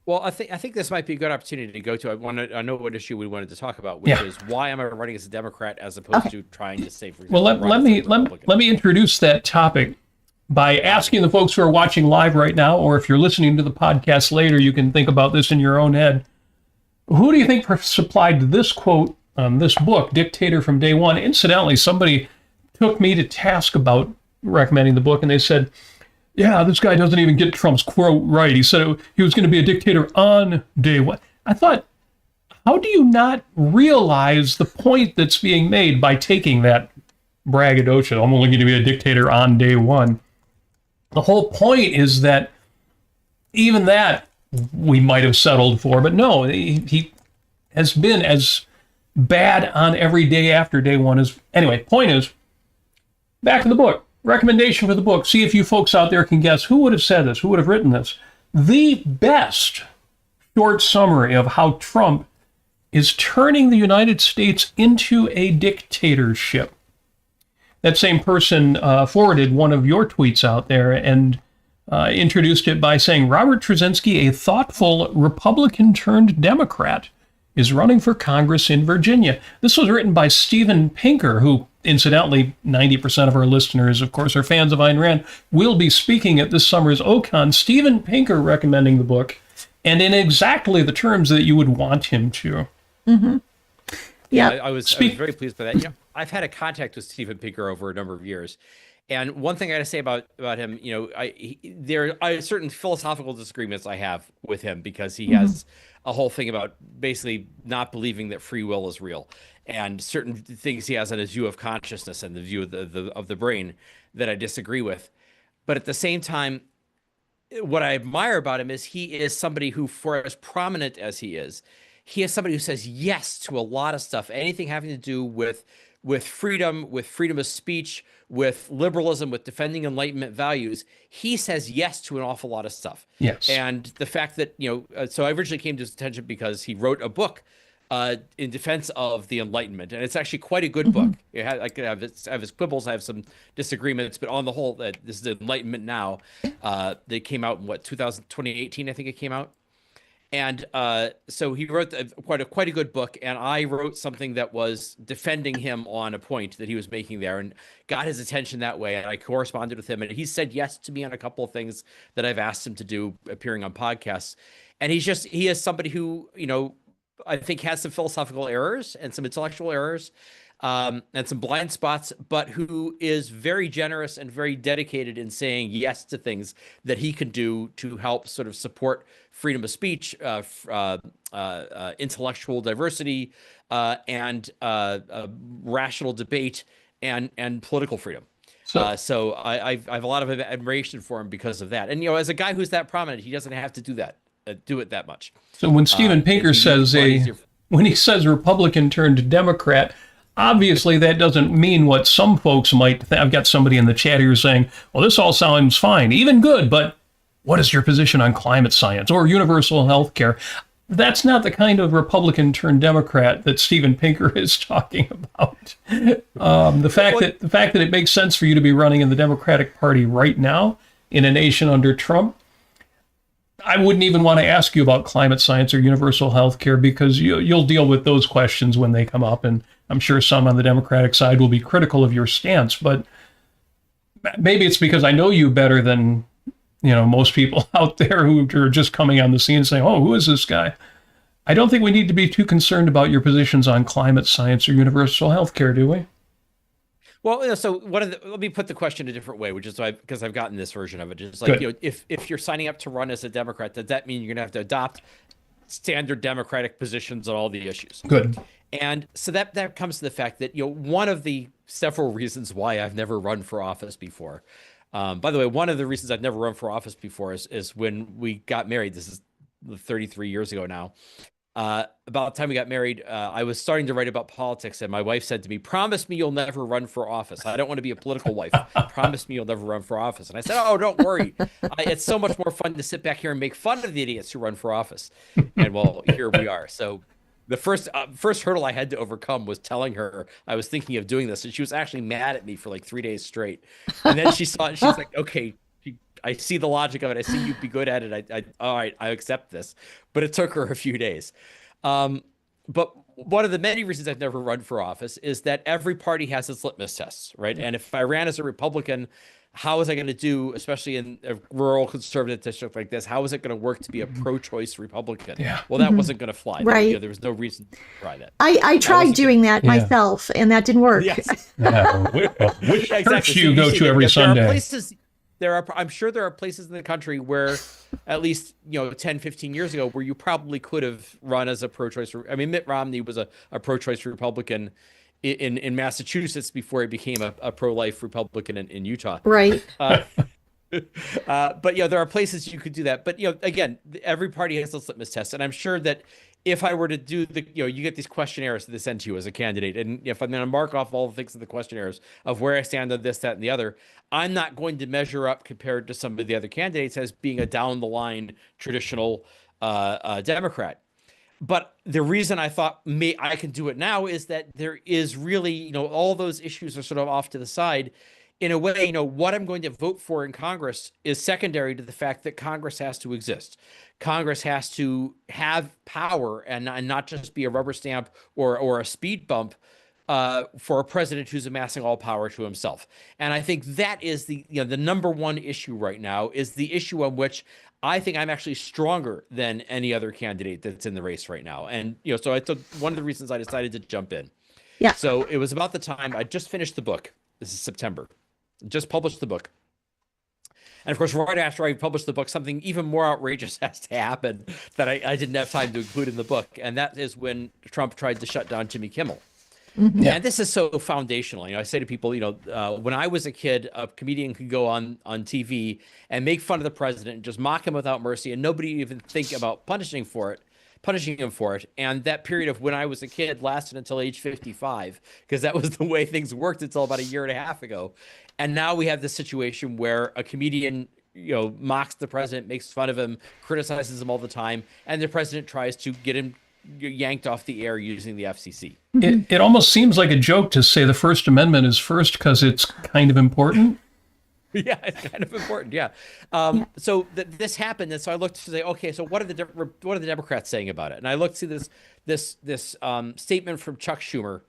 Well, I think this might be a good opportunity to go to. I know what issue we wanted to talk about, which is why am I running as a Democrat as opposed to trying to save. Well, let me introduce that topic by asking the folks who are watching live right now, or if you're listening to the podcast later, you can think about this in your own head. Who do you think supplied this quote on this book, Dictator from Day One? Incidentally, somebody took me to task about recommending the book, and they said, yeah, this guy doesn't even get Trump's quote right. He said he was going to be a dictator on day one. I thought, how do you not realize the point that's being made by taking that braggadocio? I'm only going to be a dictator on day one. The whole point is that even that we might have settled for, but no, he has been as bad on every day after day one as. Anyway, point is, back to the book. Recommendation for the book. See if you folks out there can guess who would have said this, who would have written this. The best short summary of how Trump is turning the United States into a dictatorship. That same person forwarded one of your tweets out there and introduced it by saying, Robert Tracinski, a thoughtful Republican turned Democrat, is running for Congress in Virginia. This was written by Steven Pinker, who, incidentally, 90% of our listeners, of course, are fans of Ayn Rand, will be speaking at this summer's OCON. Steven Pinker recommending the book, and in exactly the terms that you would want him to. Mm-hmm. Yeah, I was very pleased by that. I've had a contact with Steven Pinker over a number of years. And one thing I got to say about him, there are certain philosophical disagreements I have with him, because he has a whole thing about basically not believing that free will is real, and certain things he has on his view of consciousness and the view of the brain that I disagree with. But at the same time, what I admire about him is he is somebody who, for as prominent as he is somebody who says yes to a lot of stuff, anything having to do with freedom of speech, with liberalism, with defending Enlightenment values. He says yes to an awful lot of stuff. Yes. And the fact that, so I originally came to his attention because he wrote a book in defense of the Enlightenment. And it's actually quite a good book. I have his quibbles, I have some disagreements, but on the whole, this is Enlightenment Now. They came out in 2018, I think it came out. And so he wrote quite a good book, and I wrote something that was defending him on a point that he was making there, and got his attention that way. And I corresponded with him, and he said yes to me on a couple of things that I've asked him to do, appearing on podcasts. And he is somebody who, I think has some philosophical errors and some intellectual errors, and some blind spots, but who is very generous and very dedicated in saying yes to things that he can do to help sort of support freedom of speech, intellectual diversity, and rational debate, and political freedom. So I have a lot of admiration for him because of that. And as a guy who's that prominent, he doesn't have to do it that much. So when Steven Pinker says when he says Republican turned Democrat, obviously that doesn't mean what some folks might think. I've got somebody in the chat here saying, well, this all sounds fine, even good, but what is your position on climate science or universal health care? That's not the kind of Republican turned Democrat that Steven Pinker is talking about. The fact that it makes sense for you to be running in the Democratic Party right now in a nation under Trump, I wouldn't even want to ask you about climate science or universal health care, because you'll deal with those questions when they come up. And I'm sure some on the Democratic side will be critical of your stance, but maybe it's because I know you better than most people out there who are just coming on the scene saying, oh, who is this guy? I don't think we need to be too concerned about your positions on climate science or universal health care, do we? Well, so let me put the question a different way, which is because I've gotten this version of it. It's like, if you're signing up to run as a Democrat, does that mean you're going to have to adopt standard Democratic positions on all the issues? Good. And so that comes to the fact that, one of the several reasons why I've never run for office before. By the way, one of the reasons I've never run for office before is when we got married. This is 33 years ago now. About the time we got married, I was starting to write about politics, and my wife said to me, promise me you'll never run for office. I don't want to be a political wife. Promise me you'll never run for office. And I said, oh, don't worry. It's so much more fun to sit back here and make fun of the idiots who run for office. And well, here we are. So the first hurdle I had to overcome was telling her I was thinking of doing this. And she was actually mad at me for like 3 days straight. And then she saw it. She's like, okay, I see the logic of it. I see you'd be good at it. All right, I accept this. But it took her a few days. But one of the many reasons I've never run for office is that every party has its litmus tests, right? And if I ran as a Republican, how is I going to do, especially in a rural conservative district like this? How is it going to work to be a pro-choice Republican? Yeah. Well, that wasn't going to fly. Right. There was no reason to try that. I tried doing that myself, and that didn't work. Yes. Which church Exactly. do you go to every Sunday? I'm sure there are places in the country where at least 10, 15 years ago where you probably could have run as a pro-choice. I mean, Mitt Romney was a pro-choice Republican in Massachusetts before he became a pro-life Republican in Utah. Right. But there are places you could do that. But again, every party has those litmus tests, and I'm sure that if I were to do you get these questionnaires that they send to you as a candidate, and if I'm going to mark off all the things in the questionnaires of where I stand on this, that, and the other, I'm not going to measure up compared to some of the other candidates as being a down the line traditional Democrat. But the reason I thought I can do it now is that there is really, all those issues are sort of off to the side. In a way, what I'm going to vote for in Congress is secondary to the fact that Congress has to exist. Congress has to have power and not just be a rubber stamp or a speed bump for a president who's amassing all power to himself. And I think that is the number one issue right now, is the issue on which I think I'm actually stronger than any other candidate that's in the race right now. And so I took one of the reasons I decided to jump in. Yeah. So it was about the time I just finished the book. This is September. Just published the book. And of course, right after I published the book, something even more outrageous has to happen that I didn't have time to include in the book. And that is when Trump tried to shut down Jimmy Kimmel. Mm-hmm. And this is so foundational. I say to people, when I was a kid, a comedian could go on TV and make fun of the president and just mock him without mercy, and nobody even think about punishing him for it. And that period of when I was a kid lasted until age 55, because that was the way things worked until about a year and a half ago. And now we have this situation where a comedian, mocks the president, makes fun of him, criticizes him all the time, and the president tries to get him yanked off the air using the FCC. It almost seems like a joke to say the First Amendment is first because it's kind of important. Yeah, it's kind of important. Yeah. So this happened, and so I looked to say, okay, so what are the Democrats saying about it? And I looked to this statement from Chuck Schumer,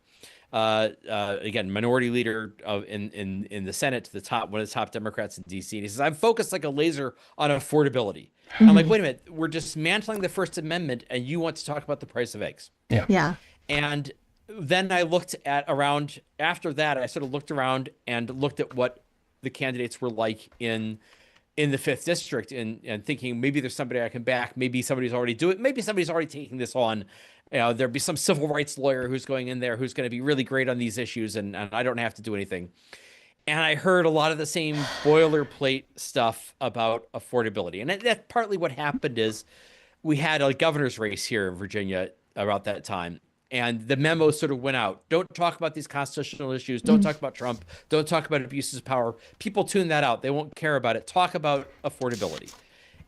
again, minority leader in the Senate, one of the top Democrats in D.C. And he says, "I'm focused like a laser on affordability." I'm like, wait a minute, we're dismantling the First Amendment, and you want to talk about the price of eggs? Yeah. And then I looked after that, I sort of looked around and looked at what the candidates were like in the 5th district and thinking maybe there's somebody I can back. Maybe somebody's already doing it. Maybe somebody's already taking this on. There'd be some civil rights lawyer who's going in there who's going to be really great on these issues, and I don't have to do anything. And I heard a lot of the same boilerplate stuff about affordability. And that's partly what happened is we had a governor's race here in Virginia about that time. and the memo sort of went out. Don't talk about these constitutional issues. Don't talk about Trump. Don't talk about abuses of power. People tune that out. They won't care about it. Talk about affordability.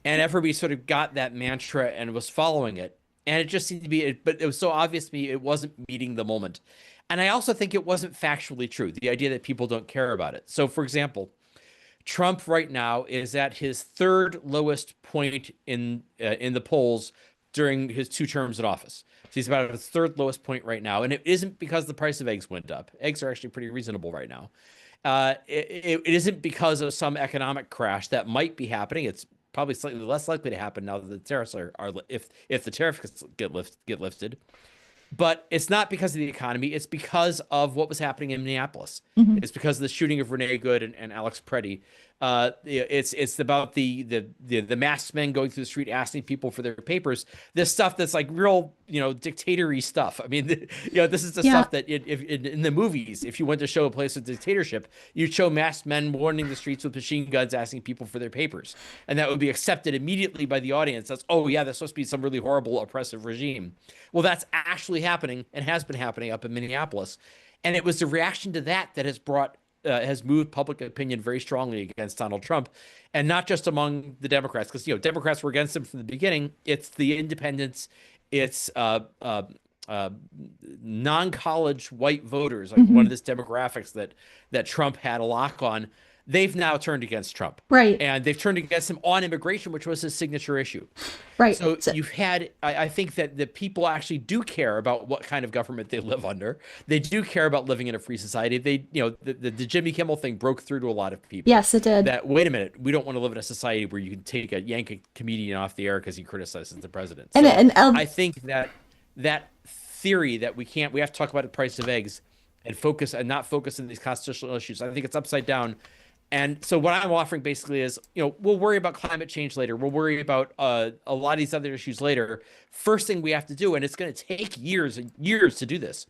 And everybody sort of got that mantra and was following it. And it just seemed to be, but it was so obvious to me it wasn't meeting the moment. And I also think it wasn't factually true, the idea that people don't care about it. So, for example, Trump right now is at his third lowest point in the polls during his 2 terms in office. So he's about at his third lowest point right now. And it isn't because the price of eggs went up. Eggs are actually pretty reasonable right now. It isn't because of some economic crash that might be happening. It's probably slightly less likely to happen now that the tariffs are if the tariffs get lifted. But it's not because of the economy. It's because of what was happening in Minneapolis. It's because of the shooting of Renee Good and Alex Preddy. It's about the masked men going through the street asking people for their papers. This stuff that's like real, dictator-y stuff. I mean, this is the stuff that if in the movies, if you went to show a place of dictatorship, you'd show masked men wandering the streets with machine guns asking people for their papers, and that would be accepted immediately by the audience. That's, oh yeah, that's supposed to be some really horrible oppressive regime. Well, that's actually happening and has been happening up in Minneapolis, and it was the reaction to that has moved public opinion very strongly against Donald Trump, and not just among the Democrats, because Democrats were against him from the beginning. It's the independents, it's non-college white voters, like one of this demographics that Trump had a lock on. They've now turned against Trump, right? And they've turned against him on immigration, which was his signature issue, right? So you've had, I think that the people actually do care about what kind of government they live under. They do care about living in a free society. They, the Jimmy Kimmel thing broke through to a lot of people. Yes, it did. That, wait a minute, we don't want to live in a society where you can yank a comedian off the air because he criticizes the president. So I think that theory that we have to talk about the price of eggs and not focus on these constitutional issues, I think it's upside down. And so what I'm offering basically is, we'll worry about climate change later. We'll worry about a lot of these other issues later. First thing we have to do, and it's going to take years and years to do this,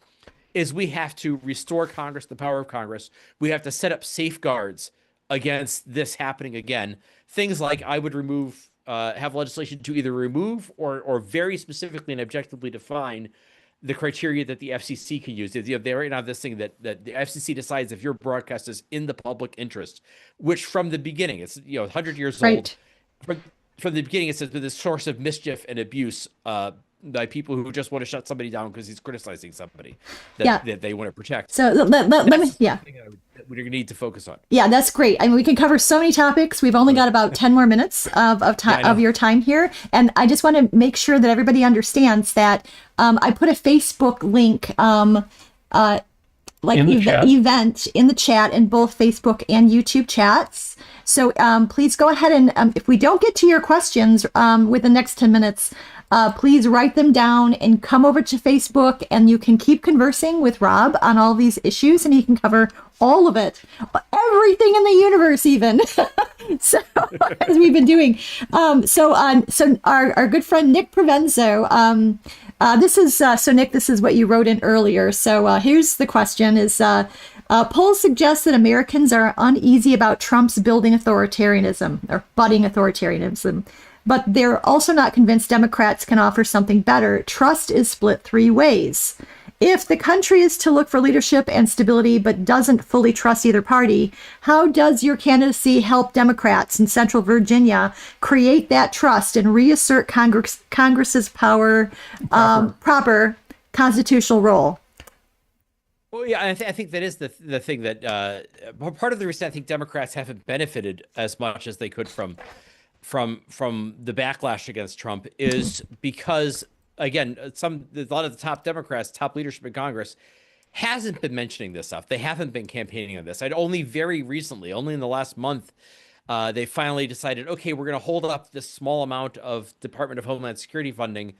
is we have to restore Congress, the power of Congress. We have to set up safeguards against this happening again. Things like I would have legislation to either remove or very specifically and objectively define the criteria that the FCC can use. They right now have this thing that the FCC decides if your broadcast is in the public interest, which from the beginning, it's 100 years old. From the beginning, it's been this source of mischief and abuse by people who just want to shut somebody down because he's criticizing somebody that they want to protect. So let me, that we're going to need to focus on. Yeah, that's great. I mean, we can cover so many topics. We've only got about 10 more minutes of your time here. And I just want to make sure that everybody understands that I put a Facebook link, event in the chat in both Facebook and YouTube chats. So please go ahead and if we don't get to your questions within the next 10 minutes, please write them down and come over to Facebook, and you can keep conversing with Rob on all these issues, and he can cover all of it, everything in the universe, even. So, as we've been doing. So our good friend Nick Provenzo, Nick, this is what you wrote in earlier. So here's the question: polls suggest that Americans are uneasy about Trump's budding authoritarianism. But they're also not convinced Democrats can offer something better. Trust is split 3 ways. If the country is to look for leadership and stability but doesn't fully trust either party, how does your candidacy help Democrats in Central Virginia create that trust and reassert Congress's proper constitutional role? Well, yeah, I think that is the thing that part of the reason I think Democrats haven't benefited as much as they could from the backlash against Trump is because, again, a lot of the top Democrats, top leadership in Congress, hasn't been mentioning this stuff. They haven't been campaigning on this. Only very recently, only in the last month, they finally decided, okay, we're going to hold up this small amount of Department of Homeland Security funding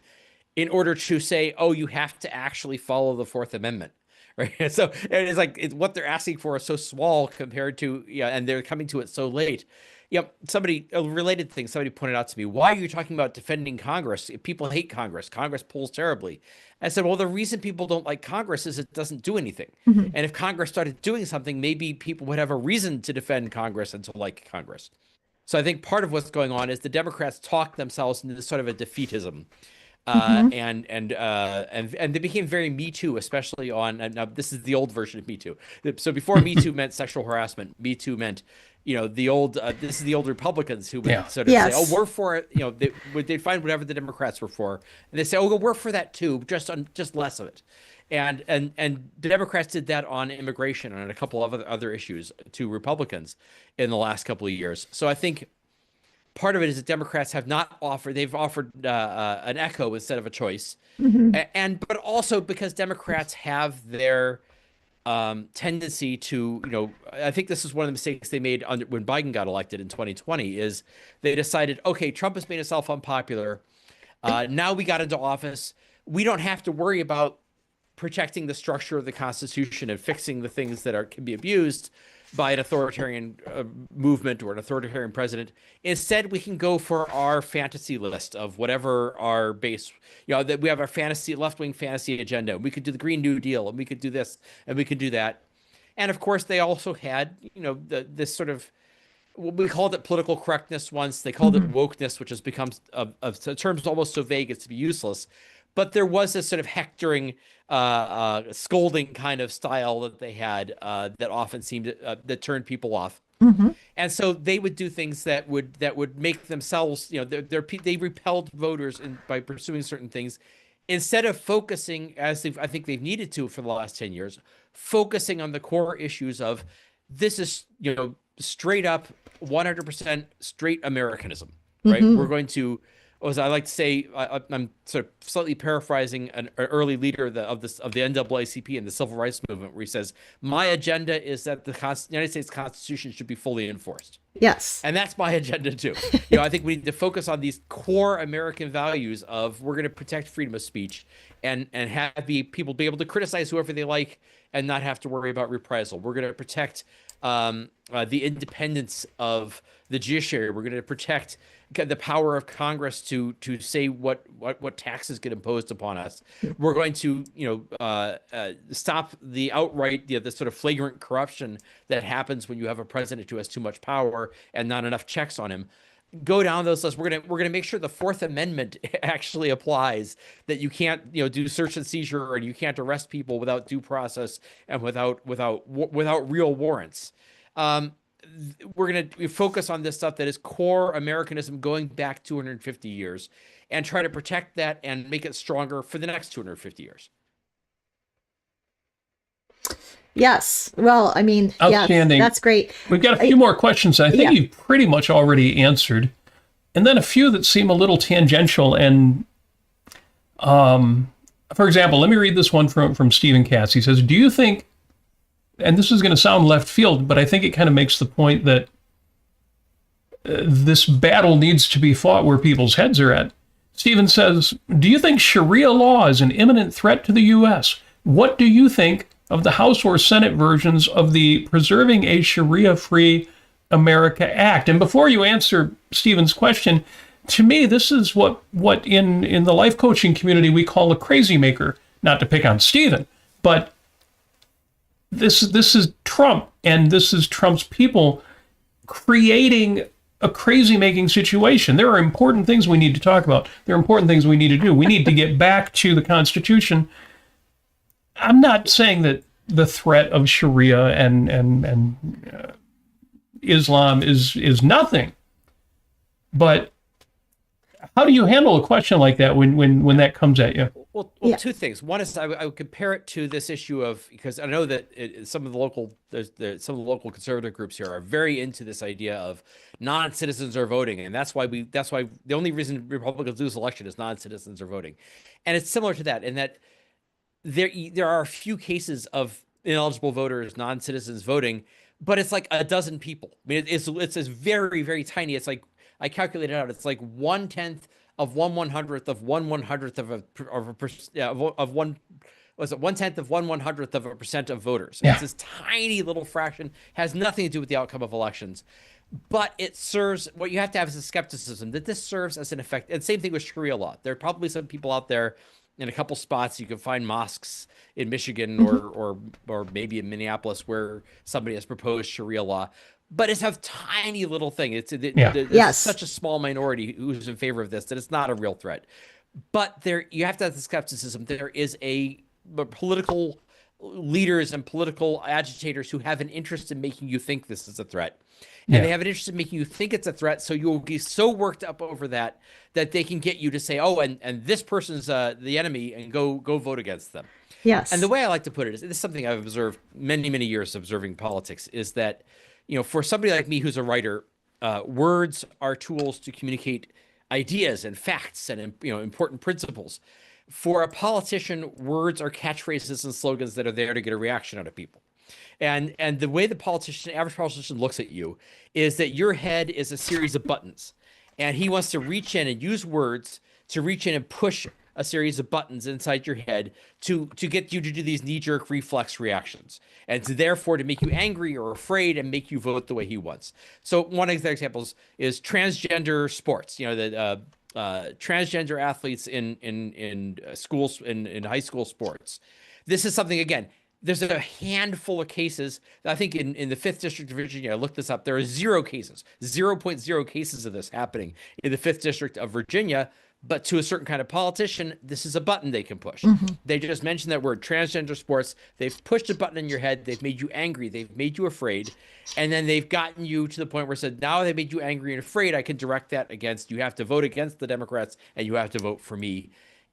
in order to say, oh, you have to actually follow the Fourth Amendment. Right. So it's like what they're asking for is so small compared to, and they're coming to it so late. A related thing, somebody pointed out to me, why are you talking about defending Congress? If people hate Congress, Congress polls terribly. I said, well, the reason people don't like Congress is it doesn't do anything. Mm-hmm. And if Congress started doing something, maybe people would have a reason to defend Congress and to like Congress. So I think part of what's going on is the Democrats talk themselves into this sort of a defeatism And they became very Me Too, especially on. And now this is the old version of Me Too. So before Me Too meant sexual harassment, Me Too meant, the old. This is the old Republicans who would sort of say, "Oh, we're for it." They'd find whatever the Democrats were for, and they say, "Oh, we're for that too, just less of it." And the Democrats did that on immigration and a couple of other issues to Republicans in the last couple of years. So I think part of it is that Democrats have not offered; they've offered an echo instead of a choice, but also because Democrats have their tendency to, I think this is one of the mistakes they made when Biden got elected in 2020, is they decided, okay, Trump has made himself unpopular. Now we got into office. We don't have to worry about protecting the structure of the Constitution and fixing the things that can be abused by an authoritarian movement or an authoritarian president. Instead, we can go for our fantasy list of whatever our base, that we have our left-wing fantasy agenda. We could do the Green New Deal, and we could do this, and we could do that. And of course, they also had, this sort of, we called it political correctness once. They called it wokeness, which has become a terms almost so vague as to be useless. But there was this sort of hectoring, scolding kind of style that they had that often seemed that turned people off. And so they would do things that would make themselves, they repelled voters by pursuing certain things, instead of focusing, as I think they've needed to for the last 10 years, focusing on the core issues of this is, straight up 100% straight Americanism, right? We're going to, as I like to say, I'm sort of slightly paraphrasing an early leader of the NAACP and the Civil Rights Movement, where he says, "My agenda is that the United States Constitution should be fully enforced." Yes, and that's my agenda too. I think we need to focus on these core American values of we're going to protect freedom of speech and have people be able to criticize whoever they like and not have to worry about reprisal. We're going to protect the independence of the judiciary. We're going to protect the power of Congress to say what taxes get imposed upon us. We're going to stop the outright the sort of flagrant corruption that happens when you have a president who has too much power and not enough checks on him. Go down those lists. We're gonna make sure the Fourth Amendment actually applies, that you can't do search and seizure, and you can't arrest people without due process and without real warrants. We're going to focus on this stuff that is core Americanism going back 250 years and try to protect that and make it stronger for the next 250 years. Yes. Well, I mean, outstanding. That's great. We've got a few more questions I think you've pretty much already answered. And then a few that seem a little tangential. And for example, let me read this one from Stephen Katz. He says, do you think, and this is going to sound left field, but I think it kind of makes the point that this battle needs to be fought where people's heads are at. Stephen says, do you think Sharia law is an imminent threat to the U.S.? What do you think of the House or Senate versions of the Preserving a Sharia-Free America Act? And before you answer Stephen's question, to me, this is what in the life coaching community we call a crazy maker. Not to pick on Stephen, but this is Trump, and this is Trump's people creating a crazy-making situation. There are important things we need to talk about. There are important things we need to do. We need to get back to the Constitution. I'm not saying that the threat of Sharia and Islam is nothing, but how do you handle a question like that when that comes at you? Well, two things. One is I would compare it to this issue of, because I know that some of the local conservative groups here are very into this idea of non-citizens are voting, and that's why the only reason Republicans lose election is non-citizens are voting, and it's similar to that in that there are a few cases of ineligible voters, non-citizens voting, but it's like a dozen people. I mean, it's very, very tiny. It's like, I calculated out, it's like 1/10 of 1/100th of 1/100th of 1/10 of 1/100th of a percent of voters. Yeah. It's this tiny little fraction, has nothing to do with the outcome of elections, but it serves, what you have to have is a skepticism that this serves as an effect. And same thing with Sharia law. There are probably some people out there in a couple spots, you can find mosques in Michigan or maybe in Minneapolis where somebody has proposed Sharia law. But it's a tiny little thing. It's such a small minority who's in favor of this that it's not a real threat. But there, you have to have the skepticism. There is a political leaders and political agitators who have an interest in making you think this is a threat. And they have an interest in making you think it's a threat, so you'll be so worked up over that they can get you to say, oh, and this person's the enemy, and go vote against them. Yes. And the way I like to put it is, this is something I've observed many years observing politics, is that, for somebody like me who's a writer, words are tools to communicate ideas and facts and important principles. For a politician, words are catchphrases and slogans that are there to get a reaction out of people. And the way the average politician looks at you is that your head is a series of buttons, and he wants to reach in and use words to reach in and push a series of buttons inside your head to get you to do these knee-jerk reflex reactions, and therefore to make you angry or afraid and make you vote the way he wants. So one of the examples is transgender sports. The transgender athletes in schools, in high school sports. This is something, again, there's a handful of cases. I think in the 5th District of Virginia, I looked this up, there are 0 cases, 0.0 cases of this happening in the 5th District of Virginia. But to a certain kind of politician, this is a button they can push. They just mentioned that word, transgender sports. They've pushed a button in your head. They've made you angry. They've made you afraid. And then they've gotten you to the point where it said, now they made you angry and afraid. I can direct that against, you have to vote against the Democrats and you have to vote for me.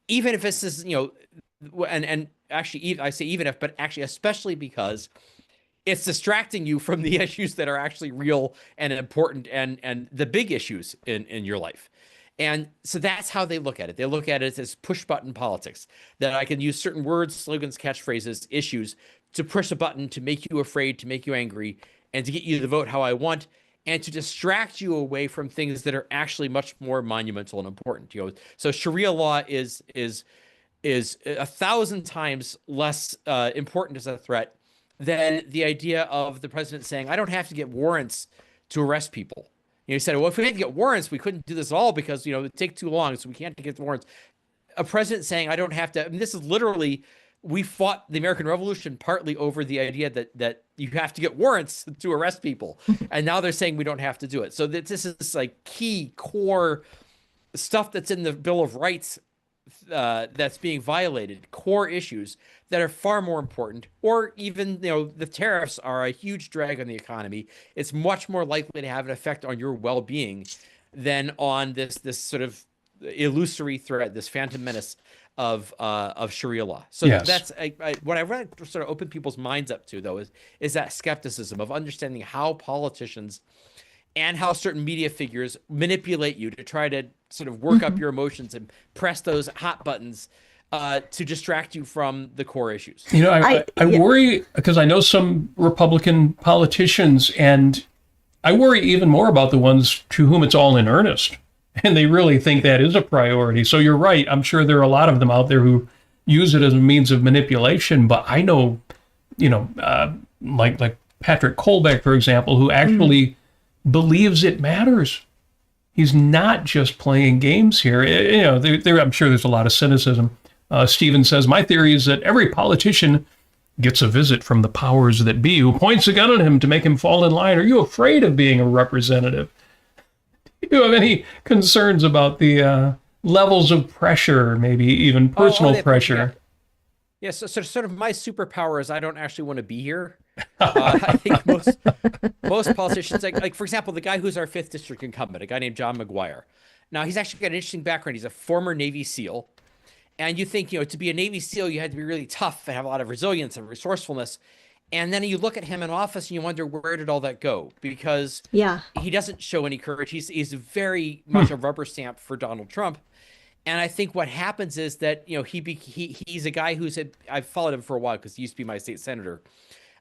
Even if this is, and actually, I say even if, but actually, especially because it's distracting you from the issues that are actually real and important and the big issues in your life. And so that's how they look at it. They look at it as push button politics, that I can use certain words, slogans, catchphrases, issues to push a button to make you afraid, to make you angry, and to get you to vote how I want, and to distract you away from things that are actually much more monumental and important. So Sharia law is 1,000 times less important as a threat than the idea of the president saying, I don't have to get warrants to arrest people. He said, well, if we had to get warrants, we couldn't do this at all because, it would take too long, so we can't get the warrants. A president saying, I don't have to, this is literally, we fought the American Revolution partly over the idea that you have to get warrants to arrest people. And now they're saying we don't have to do it. So this is like key core stuff that's in the Bill of Rights that's being violated, core issues that are far more important, or even, the tariffs are a huge drag on the economy. It's much more likely to have an effect on your well-being than on this sort of illusory threat, this phantom menace of Sharia law. So that's what I want to sort of open people's minds up to, though, is that skepticism of understanding how politicians and how certain media figures manipulate you to try to sort of work up your emotions and press those hot buttons to distract you from the core issues. I worry because I know some Republican politicians, and I worry even more about the ones to whom it's all in earnest, and they really think that is a priority. So you're right. I'm sure there are a lot of them out there who use it as a means of manipulation, but I know, like Patrick Colbeck, for example, who actually believes it matters. He's not just playing games here. I'm sure there's a lot of cynicism. Stephen says, my theory is that every politician gets a visit from the powers that be who points a gun at him to make him fall in line. Are you afraid of being a representative? Do you have any concerns about the levels of pressure, maybe even personal pressure? Yeah, so sort of my superpower is I don't actually want to be here. I think most politicians, like for example, the guy who's our 5th District incumbent, a guy named John McGuire. Now, he's actually got an interesting background. He's a former Navy SEAL. And you think, to be a Navy SEAL, you had to be really tough and have a lot of resilience and resourcefulness. And then you look at him in office and you wonder, where did all that go? Because he doesn't show any courage. He's very much a rubber stamp for Donald Trump. And I think what happens is that, he's a guy I've followed him for a while because he used to be my state senator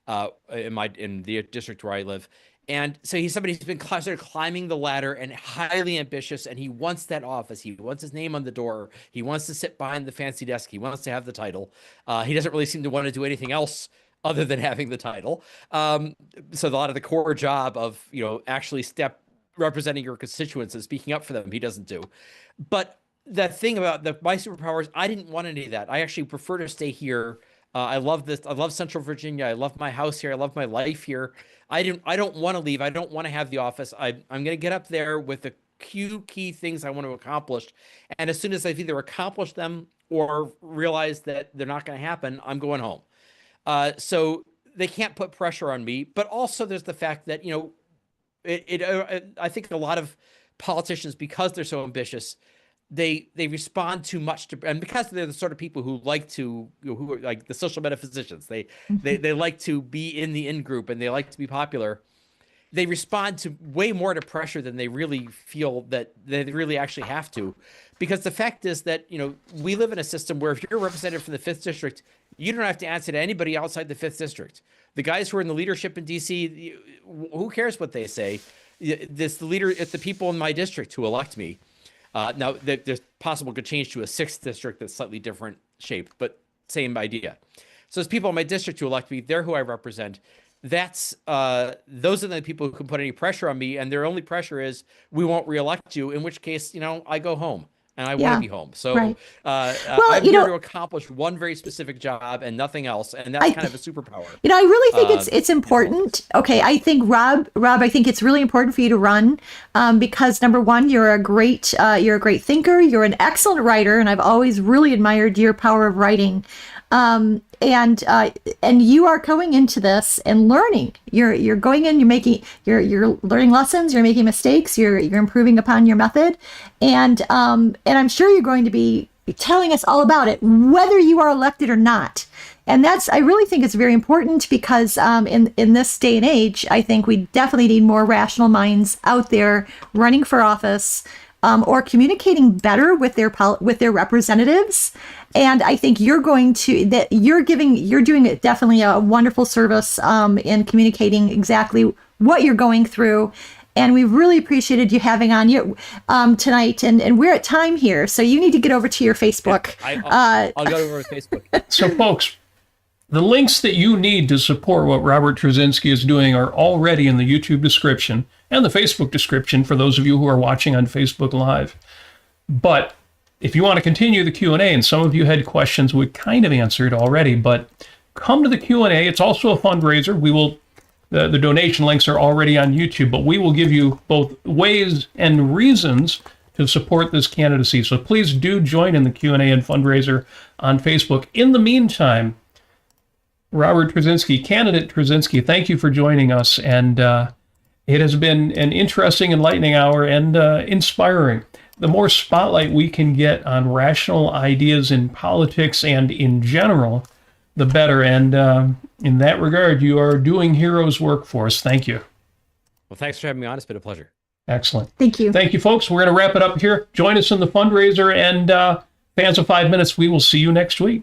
in the district where I live. And so he's somebody who's been sort of climbing the ladder and highly ambitious, and he wants that office. He wants his name on the door. He wants to sit behind the fancy desk. He wants to have the title. He doesn't really seem to want to do anything else other than having the title. So a lot of the core job of, actually representing your constituents and speaking up for them, he doesn't do. But the thing about my superpowers, I didn't want any of that. I actually prefer to stay here. I love this. I love Central Virginia. I love my house here. I love my life here. I don't want to leave. I don't want to have the office. I'm going to get up there with the key things I want to accomplish. And as soon as I've either accomplished them or realized that they're not going to happen, I'm going home. So they can't put pressure on me. But also there's the fact that, I think a lot of politicians, because they're so ambitious, they respond too much to, and because they're the sort of people who like to, who are like the social metaphysicians, they like to be in the in group and they like to be popular. They respond to way more to pressure than they really feel that they really actually have to. Because the fact is that, we live in a system where if you're a representative from the 5th District, you don't have to answer to anybody outside the 5th District. The guys who are in the leadership in D.C., who cares what they say? It's the people in my district who elect me. Now, there's possible could change to a 6th District that's slightly different shape, but same idea. So it's people in my district who elect me. They're who I represent. Those are the people who can put any pressure on me, and their only pressure is we won't reelect you, in which case, I go home and I want to be home. So right. I'm here to accomplish one very specific job and nothing else, and that's kind of a superpower. I really think it's important. Okay, I think Rob, I think it's really important for you to run because number one, you're a great thinker, you're an excellent writer, and I've always really admired your power of writing. And you are going into this and learning. You're going in. You're learning lessons. You're making mistakes. You're improving upon your method, and I'm sure you're going to be telling us all about it, whether you are elected or not. And I really think it's very important because in this day and age, I think we definitely need more rational minds out there running for office. Or communicating better with their representatives, and I think you're doing definitely a wonderful service in communicating exactly what you're going through, and we really appreciated you having on you tonight. And we're at time here, so you need to get over to your Facebook. I'll go over to Facebook. So, folks, the links that you need to support what Robert Tracinski is doing are already in the YouTube description and the Facebook description for those of you who are watching on Facebook Live. But if you want to continue the Q&A, and some of you had questions we kind of answered already, but come to the Q&A. It's also a fundraiser. The donation links are already on YouTube, but we will give you both ways and reasons to support this candidacy. So please do join in the Q&A and fundraiser on Facebook. In the meantime, Robert Tracinski, candidate Tracinski, thank you for joining us. And it has been an interesting, enlightening hour and inspiring. The more spotlight we can get on rational ideas in politics and in general, the better. And in that regard, you are doing heroes work for us. Thank you. Well, thanks for having me on. It's been a pleasure. Excellent. Thank you. Thank you, folks. We're going to wrap it up here. Join us in the fundraiser, and fans of 5 minutes, we will see you next week.